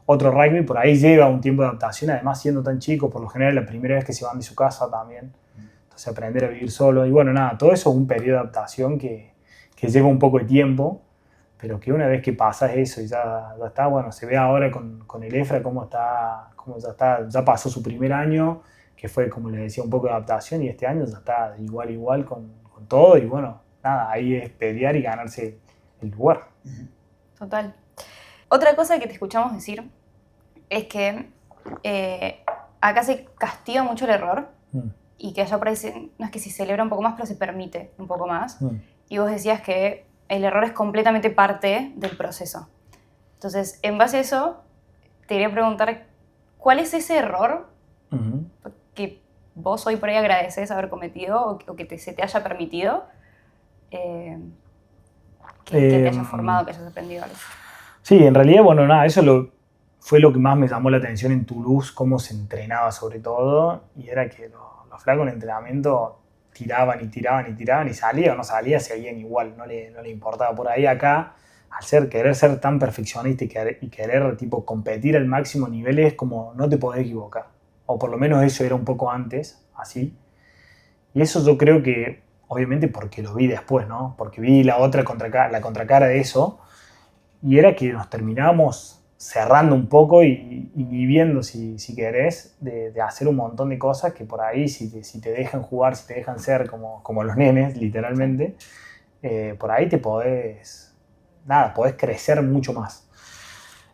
otro rugby, por ahí lleva un tiempo de adaptación, además siendo tan chicos, por lo general la primera vez que se van de su casa también, entonces aprender a vivir solo, y bueno, nada, todo eso es un periodo de adaptación que lleva un poco de tiempo, pero que una vez que pasas eso y ya está, bueno, se ve ahora con el EFRA cómo ya pasó su primer año, que fue, como les decía, un poco de adaptación, y este año ya está igual con todo, y bueno, nada, ahí es pelear y ganarse el lugar. Total. Otra cosa que te escuchamos decir es que acá se castiga mucho el error y que allá por ahí no es que se celebra un poco más, pero se permite un poco más. Y vos decías que el error es completamente parte del proceso. Entonces, en base a eso, te quería preguntar, ¿cuál es ese error que vos hoy por ahí agradeces haber cometido o que se te haya permitido, que te haya formado, que hayas aprendido algo? Sí, en realidad, bueno, nada, eso fue lo que más me llamó la atención en Toulouse, cómo se entrenaba sobre todo, y era que los flacos en entrenamiento tiraban y salía o no salía, seguían igual, no le importaba. Por ahí acá, al querer ser tan perfeccionista y querer tipo, competir al máximo nivel, es como no te podés equivocar, o por lo menos eso era un poco antes, así. Y eso yo creo que, obviamente porque lo vi después, ¿no? Porque vi la contracara de eso, y era que nos terminábamos cerrando un poco y viviendo, si querés, de hacer un montón de cosas que por ahí, si te dejan jugar, si te dejan ser como los nenes, literalmente, por ahí podés crecer mucho más.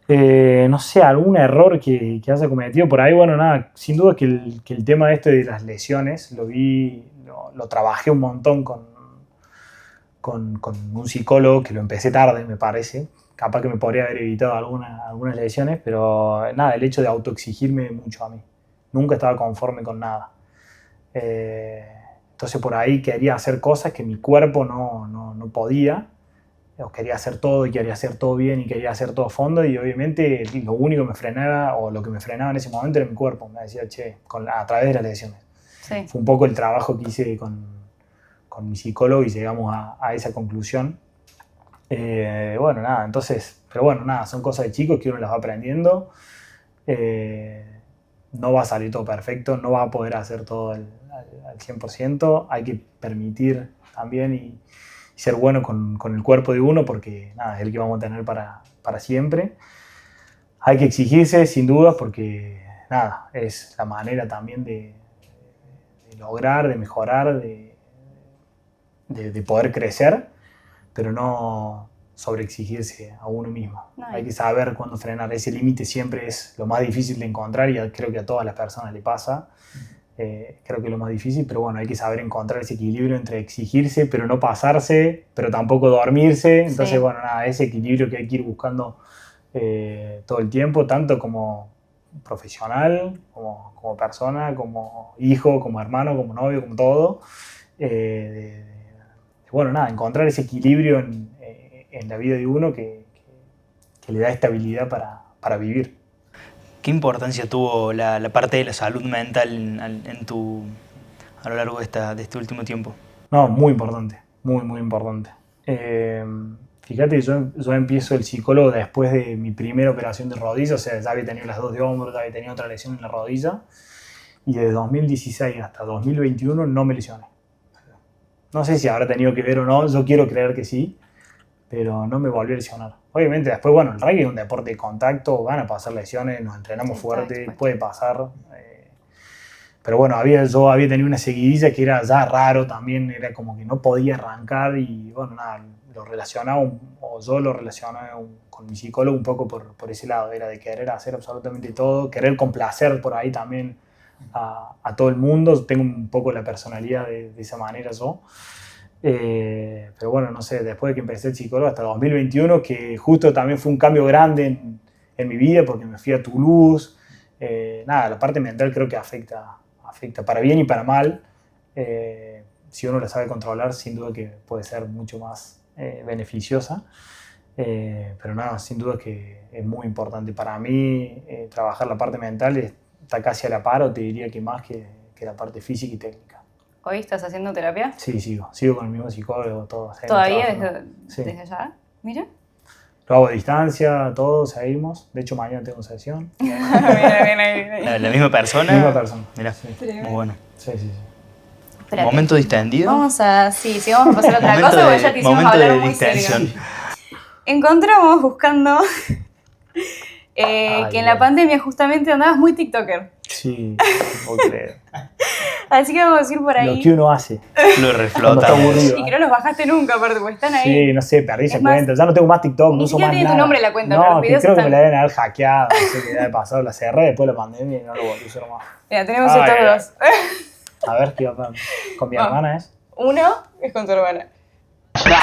No sé, algún error que haya cometido por ahí, bueno, nada, sin duda que el tema de las lesiones, lo trabajé un montón con un psicólogo, que lo empecé tarde, me parece. Capaz que me podría haber evitado algunas lesiones, pero nada, el hecho de autoexigirme mucho a mí. Nunca estaba conforme con nada. Entonces por ahí quería hacer cosas que mi cuerpo no podía. O quería hacer todo y quería hacer todo bien y quería hacer todo a fondo, y obviamente lo único que me frenaba, o lo que me frenaba en ese momento, era mi cuerpo. Me decía, a través de las lesiones. Sí. Fue un poco el trabajo que hice con mi psicólogo y llegamos a esa conclusión. Bueno, nada, entonces, pero bueno, nada, son cosas de chicos que uno las va aprendiendo. No va a salir todo perfecto, no va a poder hacer todo al 100%. Hay que permitir también y ser bueno con el cuerpo de uno, porque nada, es el que vamos a tener para siempre. Hay que exigirse, sin duda, porque nada, es la manera también de lograr, de mejorar, de poder crecer, pero no sobreexigirse a uno mismo. No, hay que saber cuándo frenar. Ese límite siempre es lo más difícil de encontrar, y creo que a todas las personas le pasa. Creo que es lo más difícil, pero bueno, hay que saber encontrar ese equilibrio entre exigirse, pero no pasarse, pero tampoco dormirse. Entonces, sí. Bueno, nada, ese equilibrio que hay que ir buscando todo el tiempo, tanto como profesional, como persona, como hijo, como hermano, como novio, como todo. Bueno, nada, encontrar ese equilibrio en la vida de uno que le da estabilidad para vivir. ¿Qué importancia tuvo la parte de la salud mental a lo largo de este último tiempo? No, muy importante, muy importante. Fíjate, yo empiezo el psicólogo después de mi primera operación de rodilla, o sea, ya había tenido las dos de hombro, ya había tenido otra lesión en la rodilla, y desde 2016 hasta 2021 no me lesioné. No sé si habrá tenido que ver o no, yo quiero creer que sí, pero no me volví a lesionar. Obviamente después, bueno, el rugby es un deporte de contacto, van a pasar lesiones, nos entrenamos fuerte, puede pasar. Pero bueno, yo había tenido una seguidilla que era ya raro también, era como que no podía arrancar y bueno, nada, lo relacionaba, o yo lo relacionaba con mi psicólogo un poco por ese lado, era de querer hacer absolutamente todo, querer complacer por ahí también a todo el mundo. Tengo un poco la personalidad de esa manera yo. Pero bueno, no sé, después de que empecé el psicólogo hasta 2021, que justo también fue un cambio grande en mi vida porque me fui a Toulouse. Nada, la parte mental creo que afecta para bien y para mal. Si uno la sabe controlar, sin duda que puede ser mucho más beneficiosa. Pero nada, sin duda que es muy importante para mí trabajar la parte mental. Está casi a la par, o te diría que más que la parte física y técnica. ¿Hoy estás haciendo terapia? Sí, sigo con el mismo psicólogo, todo. ¿Todavía desde allá? Mira. Lo hago a distancia, todos seguimos. De hecho, mañana tengo sesión. Mira. ¿La misma persona? La misma persona. Mira, sí. Muy bueno. Sí. Espérate. ¿Momento distendido? Vamos a pasar a otra cosa, porque ya te hicimos momento hablar de muy distensión. serio. Encontramos buscando que en la pandemia justamente andabas muy tiktoker. Sí, no puedo creer. Así que vamos a ir por ahí. Lo que uno hace. Lo Cuando reflota. está aburrido. Y que no los bajaste nunca, aparte, porque están ahí. Sí, no sé, perdí esa Es más, cuenta. Ya no tengo más TikTok, ni no uso siquiera más tiene tu nada. nombre la cuenta, no, pero los que videos creo que están. me la deben haber hackeado. No sé qué había pasado. La cerré después de la pandemia y no lo volví a usar más. Mira, tenemos Ay, estos dos. A ver, ¿qué va con mi hermana es? Uno es con tu hermana.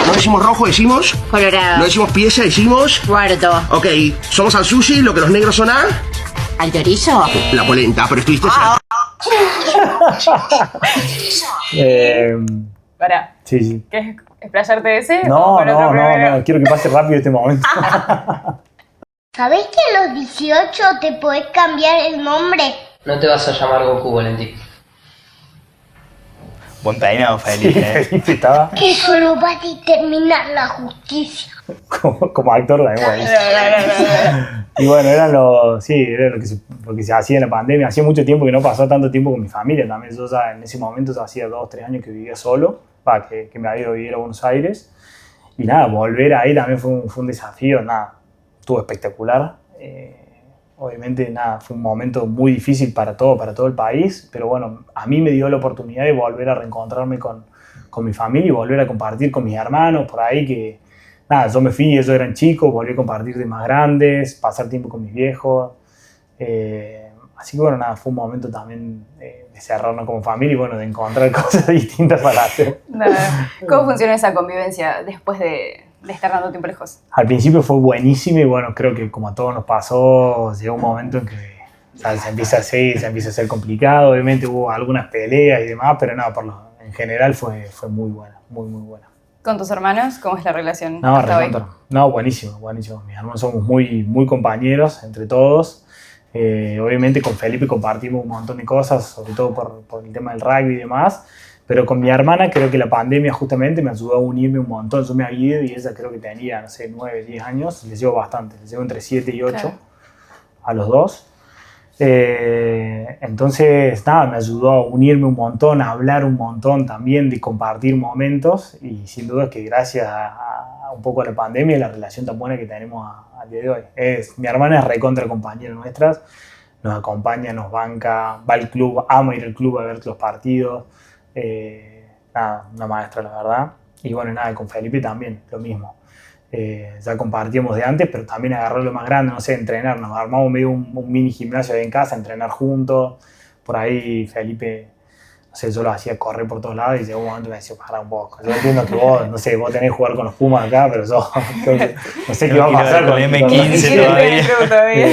No decimos rojo, decimos Colorado. no decimos pieza, decimos Cuarto. ok, somos al sushi, lo que los negros son a ¿Al chorizo? la polenta, pero estuviste Pará, Sí. ¿qué es explayarte de ese? o No, con otro primero? no. Quiero que pase rápido este momento. ¿Sabés que a los 18 te podés cambiar el nombre? No te vas a llamar Goku, Valentín. Buen peinado, Felipe. Felipe estaba Que solo va a determinar la justicia. como actor también, buenísimo. Y bueno, era lo que se hacía en la pandemia. Hacía mucho tiempo que no pasaba tanto tiempo con mi familia también. Yo ya en ese momento ya hacía 2 o 3 años que vivía solo, que me había ido a vivir a Buenos Aires. Y nada, volver ahí también fue un desafío, nada, estuvo espectacular. Obviamente, nada, fue un momento muy difícil para todo el país, pero bueno, a mí me dio la oportunidad de volver a reencontrarme con mi familia y volver a compartir con mis hermanos por ahí que, nada, yo me fui, ellos eran chicos, volví a compartir de más grandes, pasar tiempo con mis viejos. Así que bueno, nada, fue un momento también de cerrarnos como familia y bueno, de encontrar cosas distintas para hacer. ¿Cómo funciona esa convivencia después de estar dando tiempo lejos? Al principio fue buenísimo y bueno, creo que como a todos nos pasó, llegó un momento en que se empieza a hacer complicado. Obviamente hubo algunas peleas y demás, pero nada, en general fue muy buena, muy buena. ¿Con tus hermanos cómo es la relación? No, hasta hoy? recontra. No, buenísimo. Mis hermanos somos muy compañeros entre todos. Obviamente con Felipe compartimos un montón de cosas, sobre todo por el tema del rugby y demás. Pero con mi hermana creo que la pandemia justamente me ayudó a unirme un montón. Yo me había ido y ella creo que tenía, no sé, 9, 10 años. Les llevo bastante, les llevo entre 7 y 8 Claro. a los dos. Entonces, nada, me ayudó a unirme un montón, a hablar un montón también, de compartir momentos. Y sin duda es que gracias a un poco a la pandemia, la relación tan buena que tenemos al día de hoy. Mi hermana es recontra compañera nuestras, nos acompaña, nos banca, va al club, ama ir al club a ver los partidos. Nada, una maestra, la verdad. Y bueno, nada, con Felipe también, lo mismo. Ya compartíamos de antes, pero también agarró lo más grande, no sé, entrenar. Nos armamos medio un mini gimnasio ahí en casa, entrenar juntos. Por ahí Felipe, no sé, yo lo hacía correr por todos lados y llegó un momento y me decía, para un poco. Yo entiendo que vos, no sé, vos tenés que jugar con los Pumas acá, pero yo no sé qué va a pasar con el M15 todavía.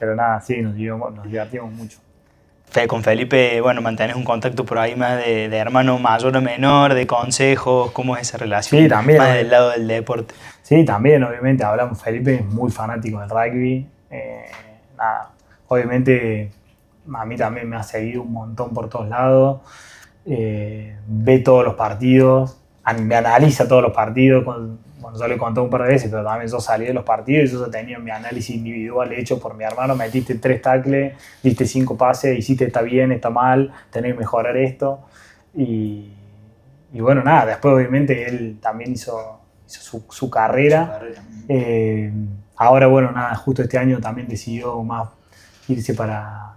Pero nada, sí, nos divertimos mucho. Con Felipe, bueno, mantenés un contacto por ahí más de hermano mayor o menor, de consejos, ¿cómo es esa relación? Sí, también. Más del lado del deporte. Sí, también, obviamente, hablamos. Felipe es muy fanático del rugby. Nada, obviamente, a mí también me ha seguido un montón por todos lados. Ve todos los partidos, me analiza todos los partidos. Bueno, yo le conté un par de veces, pero también yo salí de los partidos y yo tenía mi análisis individual hecho por mi hermano. Metiste 3 tackles, diste 5 pases, hiciste está bien, está mal, tenés que mejorar esto. Y bueno, nada, después obviamente él también hizo su carrera. Ahora, bueno, nada, justo este año también decidió más irse para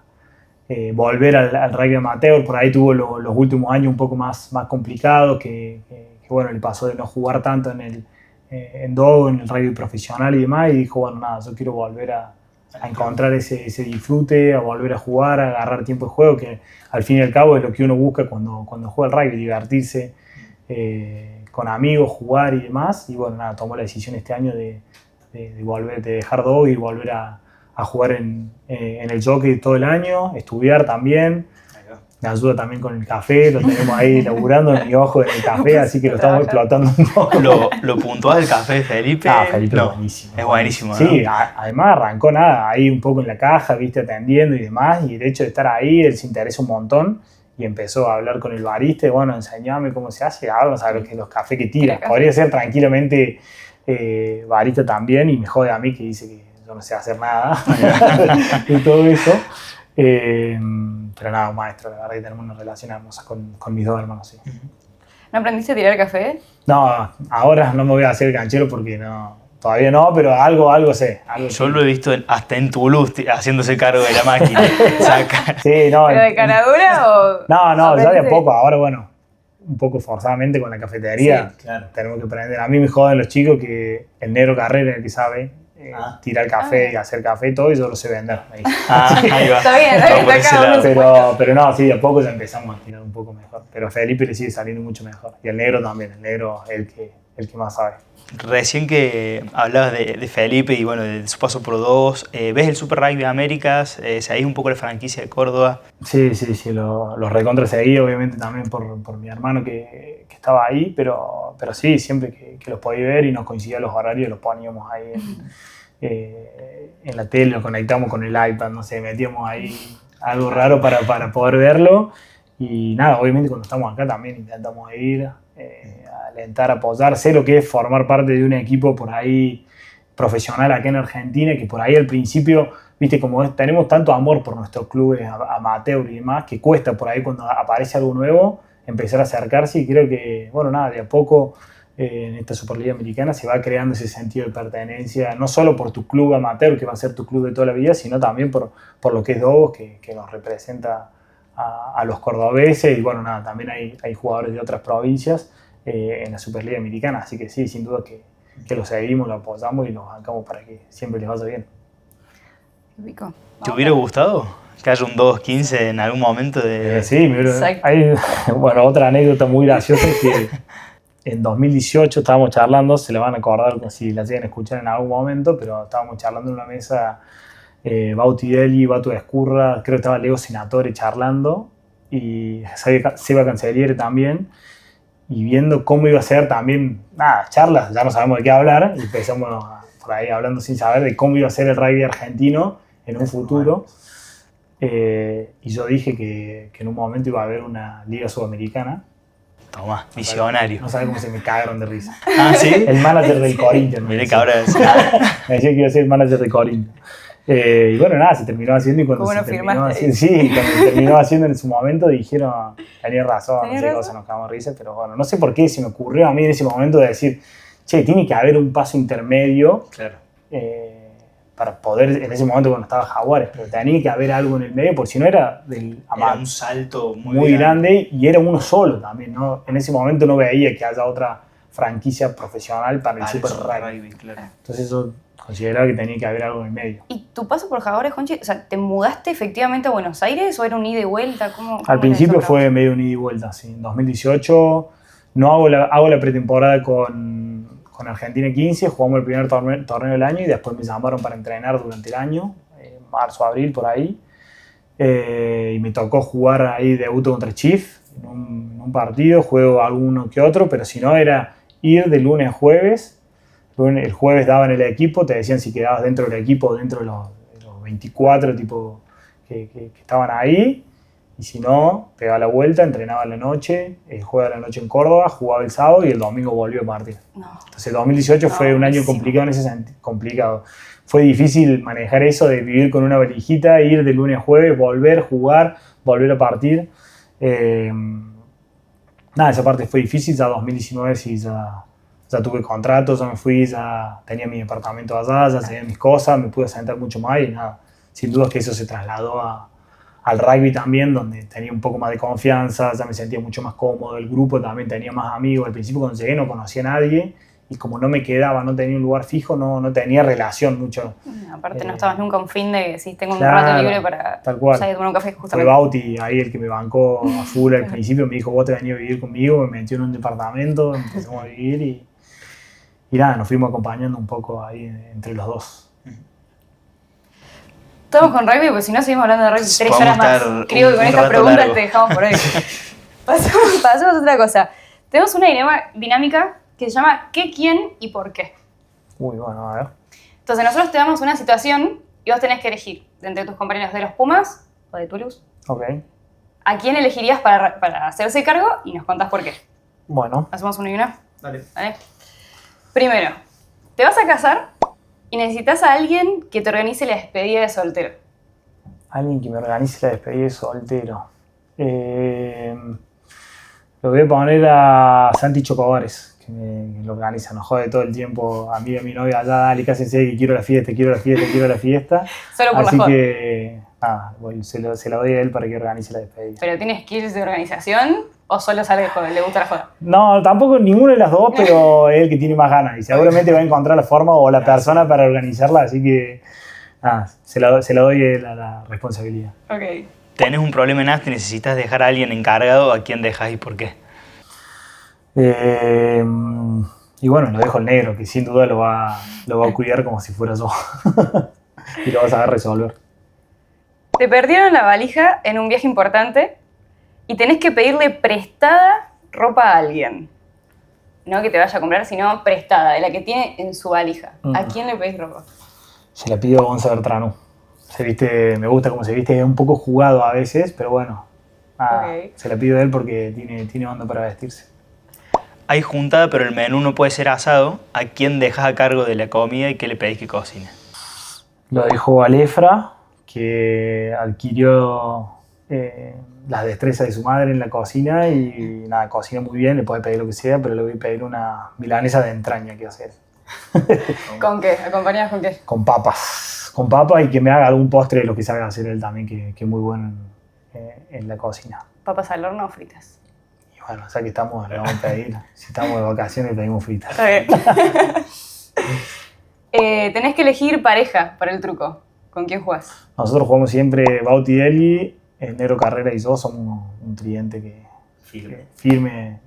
volver al rugby amateur. Por ahí tuvo los últimos años un poco más complicados, que bueno, le pasó de no jugar tanto en Dogo, en el rugby profesional y demás, y dijo, bueno, nada, yo quiero volver a encontrar ese disfrute, a volver a jugar, a agarrar tiempo de juego, que al fin y al cabo es lo que uno busca cuando juega al rugby, divertirse con amigos, jugar y demás. Y bueno, nada, tomó la decisión este año de volver, de dejar Dogo y volver a jugar en el jockey todo el año, estudiar también. Me ayuda también con el café, lo tenemos ahí laburando en mi ojo en el café, así que lo estamos explotando un poco. ¿Lo puntual del café de Felipe? Felipe no, es buenísimo. Es buenísimo, ¿no? Sí, además arrancó nada, ahí un poco en la caja, viste, atendiendo y demás, y el hecho de estar ahí, él se interesa un montón y empezó a hablar con el barista y bueno, enseñame cómo se hace, ahora vamos a ver los cafés que tira. Podría ser tranquilamente barista también y me jode a mí que dice que yo no sé hacer nada y todo eso. Pero nada, un maestro, la verdad que tenemos una relación hermosa con mis dos hermanos, sí. ¿No aprendiste a tirar café? No, ahora no me voy a hacer el canchero porque todavía no, pero algo sé. Yo lo he visto hasta en Toulouse haciéndose cargo de la máquina. Sí, no. ¿Pero de canadura o...? No, ya de a poco, ahora bueno, un poco forzadamente con la cafetería. Sí, claro. Tenemos que aprender. A mí me joden los chicos que el negro Carrera es el que sabe tirar café y hacer café y todo, y yo lo sé vender. Ahí va. Está bien, pero no, sí, de a poco ya empezamos a tirar un poco mejor. Pero a Felipe le sigue saliendo mucho mejor. Y el negro también, el negro es el que más sabe. Recién que hablabas de Felipe y bueno, de su paso por Dogos, ¿ves el Super Rugby Américas? ¿Seguís un poco la franquicia de Córdoba? Sí, los recontra seguí, obviamente también por mi hermano que estaba ahí, pero sí, siempre que los podía ver y nos coincidían los horarios, los poníamos ahí en la tele, lo conectamos con el iPad, no sé, metíamos ahí algo raro para poder verlo. Y nada, obviamente cuando estamos acá también intentamos ir, alentar, apoyar. Sé lo que es formar parte de un equipo por ahí profesional acá en Argentina, que por ahí al principio, viste, como tenemos tanto amor por nuestros clubes amateur y demás, que cuesta por ahí cuando aparece algo nuevo empezar a acercarse, y creo que, bueno, nada, de a poco en esta Superliga Americana se va creando ese sentido de pertenencia, no solo por tu club amateur, que va a ser tu club de toda la vida, sino también por lo que es Dogos, que nos representa a los cordobeses, y bueno, nada, también hay jugadores de otras provincias en la Superliga Americana, así que sí, sin duda que lo seguimos, lo apoyamos y lo bancamos para que siempre les vaya bien. Rico. ¿Te hubiera gustado que haya un 2-15 en algún momento? Sí, bueno, otra anécdota muy graciosa es que en 2018 estábamos charlando, se la van a acordar si la llegan a escuchar en algún momento, pero estábamos charlando en una mesa, Bauti Deli, Batu Escurra, creo que estaba Leo Senatore charlando, y Seba Cancelliere también, y viendo cómo iba a ser también, charlas, ya no sabemos de qué hablar, y empezamos por ahí hablando sin saber de cómo iba a ser el rugby argentino en un futuro. Y yo dije que en un momento iba a haber una liga sudamericana. Tomá, visionario. No sabes cómo se me cagaron de risa. ¿Ah, sí? El manager del Corinthians. Miré que ahora me decía que iba a ser el manager del Corinthians. Y bueno, nada, se terminó haciendo, y cuando ¿Cómo se no terminó firmaste? haciendo, sí, cuando se terminó haciendo en su momento dijeron, tenía razón, no sé qué cosa, nos cagamos de risa, pero bueno, no sé por qué se me ocurrió a mí en ese momento de decir, che, tiene que haber un paso intermedio. Claro. Para poder, en ese momento cuando estaba Jaguares, pero tenía que haber algo en el medio, porque si no era Era un salto muy grande, y era uno solo también, ¿no? En ese momento no veía que haya otra franquicia profesional para el Super Rugby. Claro. Entonces yo consideraba que tenía que haber algo en el medio. ¿Y tu paso por Jaguares, Juanchi, o sea, te mudaste efectivamente a Buenos Aires o era un ida y vuelta? ¿Cómo Al principio fue medio un ida y vuelta, sí. En 2018 no hago la pretemporada con Argentina 15, jugamos el primer torneo del año y después me llamaron para entrenar durante el año, marzo, abril, por ahí. Y me tocó jugar ahí, debuto contra Chief en un partido, juego alguno que otro, pero si no era ir de lunes a jueves. El jueves daban el equipo, te decían si quedabas dentro del equipo o dentro de los 24 tipo, que estaban ahí. Y si no, pegaba la vuelta, entrenaba en la noche, juega la noche en Córdoba, jugaba el sábado y el domingo volvió a partir. No. Entonces el 2018 fue un año complicado en ese sentido. Complicado. Fue difícil manejar eso de vivir con una valijita, ir de lunes a jueves, volver, jugar, volver a partir. nada, esa parte fue difícil. Ya 2019 sí, ya tuve contrato, ya me fui, ya tenía mi departamento allá, ya tenía mis cosas, me pude sentar mucho más y nada. Sin duda que eso se trasladó al rugby también, donde tenía un poco más de confianza, ya me sentía mucho más cómodo, el grupo también tenía más amigos. Al principio cuando llegué no conocía a nadie y como no me quedaba, no tenía un lugar fijo, no tenía relación mucho. Aparte no estabas nunca un fin de que si tengo un Claro, rato libre para tal cual. salir a tomar un café Fue justamente. Bauti ahí el que me bancó a full al principio, me dijo, vos te venís a vivir conmigo, me metió en un departamento, empezamos a vivir y nada, nos fuimos acompañando un poco ahí entre los dos. Estamos con rugby, porque si no seguimos hablando de rugby 3 Podemos horas más. estar Creo que con un estas rato preguntas largo. te dejamos por hoy. Pasemos a otra cosa. Tenemos una dinámica que se llama ¿qué, quién y por qué? Uy, bueno, a ver. Entonces nosotros te damos una situación y vos tenés que elegir de entre tus compañeros de los Pumas o de Toulouse Ok, a quién elegirías para hacerse cargo y nos contás por qué. bueno. ¿Hacemos uno y uno? Dale. ¿Vale? Primero, te vas a casar y necesitas a alguien que te organice la despedida de soltero. Alguien que me organice la despedida de soltero. Lo voy a poner a Santi Chocobares, que me lo organiza, nos jode todo el tiempo a mí y a mi novia, allá, dale, cásense, que quiero la fiesta, quiero la fiesta, quiero la fiesta. Solo por la Así joda. que, nada, bueno, se la doy a él para que organice la despedida. ¿Pero tiene skills de organización o solo sale de joda, le gusta la joda? No, tampoco ninguna de las dos, pero es el que tiene más ganas y seguramente va a encontrar la forma o la persona para organizarla, así que nada, se la doy a él a la responsabilidad. Ok. Tenés un problema en Asti, necesitas dejar a alguien encargado, ¿a quién dejas y por qué? Y bueno, lo dejo al negro, que sin duda lo va a cuidar como si fuera yo. Y lo vas a ver resolver. Te perdieron la valija en un viaje importante y tenés que pedirle prestada ropa a alguien. No que te vaya a comprar, sino prestada, de la que tiene en su valija. ¿A quién le pedís ropa? Se la pido a Gonza Bertrano. Se viste, me gusta cómo se viste, es un poco jugado a veces, pero bueno. Ok. Se la pido a él porque tiene onda para vestirse. Hay juntada, pero el menú no puede ser asado. ¿A quién dejas a cargo de la comida y qué le pedís que cocine? Lo dejo a Lefra, que adquirió las destrezas de su madre en la cocina y nada, cocina muy bien, le puede pedir lo que sea, pero le voy a pedir una milanesa de entraña que hacer. ¿Con qué? ¿Acompañadas con qué? Con papas y que me haga algún postre de lo que sabe hacer él también, que es muy bueno en la cocina. ¿Papas al horno o fritas? Y bueno, o sea que estamos, le vamos a pedir, si estamos de vacaciones pedimos fritas. Está bien. Tenés que elegir pareja para el truco. ¿Con quién jugás? Nosotros jugamos siempre Bauti Deli, el Negro Carrera y yo, somos un tridente que firme,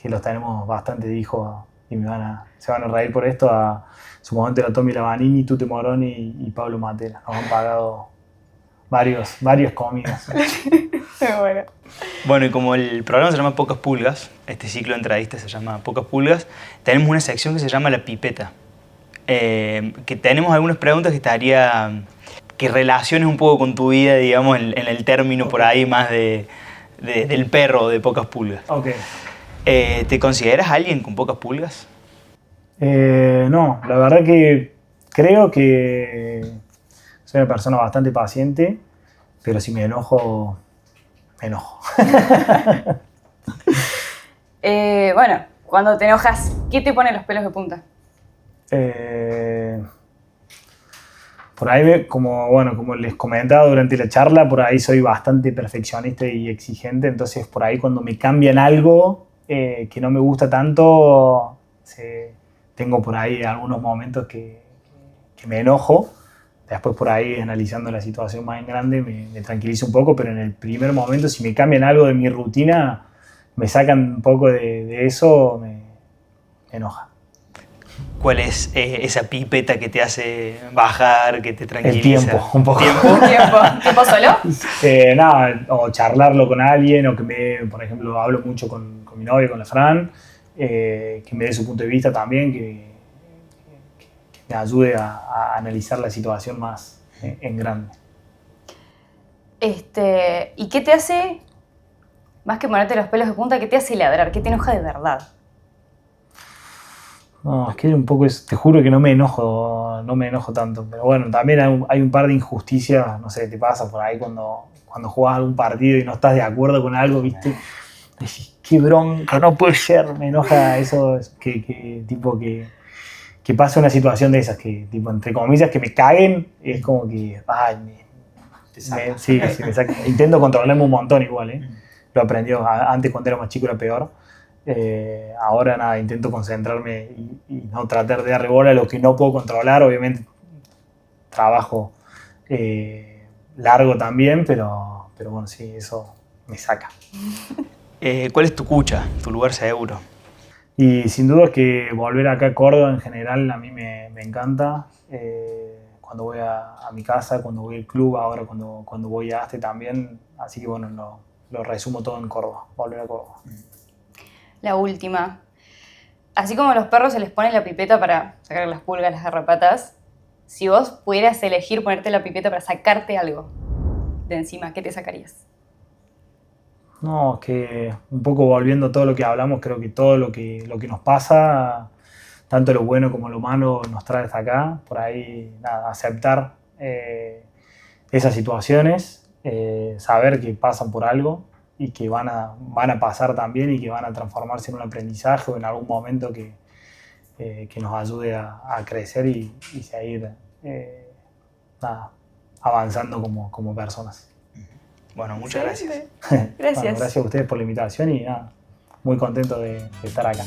que los tenemos bastante de hijos y se van a reír por esto. A su momento era Tommy Lavanini, Tute Moroni y Pablo Matera. Nos han pagado varias comidas. Bueno. Bueno, y como el programa se llama Pocas Pulgas, este ciclo de entrevistas se llama Pocas Pulgas, tenemos una sección que se llama La Pipeta. Que tenemos algunas preguntas que estaría que relaciones un poco con tu vida, digamos, en el término por ahí más del perro de Pocas Pulgas. Ok. ¿Te consideras alguien con pocas pulgas? No, la verdad que creo que soy una persona bastante paciente, pero si me enojo, me enojo. Bueno, cuando te enojas, ¿qué te pone los pelos de punta? Por ahí, como les comentaba durante la charla, por ahí soy bastante perfeccionista y exigente, entonces por ahí cuando me cambian algo que no me gusta tanto, tengo por ahí algunos momentos que me enojo. Después por ahí, analizando la situación más en grande, me tranquilizo un poco, pero en el primer momento, si me cambian algo de mi rutina, me sacan un poco de eso, me enoja. ¿Cuál es esa pipeta que te hace bajar, que te tranquiliza? El tiempo, un poco. ¿Tiempo solo? Nada, o charlarlo con alguien, o que por ejemplo, hablo mucho con mi novia, con la Fran, que me dé su punto de vista también, que me ayude a analizar la situación más en grande. ¿Y qué te hace, más que ponerte los pelos de punta, qué te hace ladrar? ¿Qué te enoja de verdad? No, es que un poco te juro que no me enojo tanto, pero bueno, también hay un par de injusticias, no sé, te pasa por ahí cuando jugás algún partido y no estás de acuerdo con algo, ¿viste? decís, qué bronca, no puede ser, me enoja eso, que pase una situación de esas, que tipo, entre comillas, que me caguen, es como que, ay, sí, me saca. Intento controlarme un montón igual, ¿eh? Lo aprendí antes cuando era más chico, era peor. Ahora nada, intento concentrarme y no tratar de darle bola a lo que no puedo controlar. Obviamente trabajo largo también, pero bueno, sí, eso me saca. ¿Cuál es tu cucha, tu lugar seguro? Y sin duda que volver acá a Córdoba en general a mí me encanta. Cuando voy a mi casa, cuando voy al club, ahora cuando voy a Aste también. Así que bueno, lo resumo todo en Córdoba, volver a Córdoba. La última. Así como a los perros se les pone la pipeta para sacar las pulgas, las garrapatas, si vos pudieras elegir ponerte la pipeta para sacarte algo de encima, ¿qué te sacarías? No, es que un poco volviendo a todo lo que hablamos, creo que todo lo que nos pasa, tanto lo bueno como lo malo, nos trae hasta acá. Por ahí, nada, aceptar esas situaciones, saber que pasan por algo y que van a pasar también y que van a transformarse en un aprendizaje o en algún momento que nos ayude a crecer y seguir avanzando como personas. Bueno, muchas gracias. Gracias. Bueno, gracias a ustedes por la invitación y nada, muy contento de estar acá.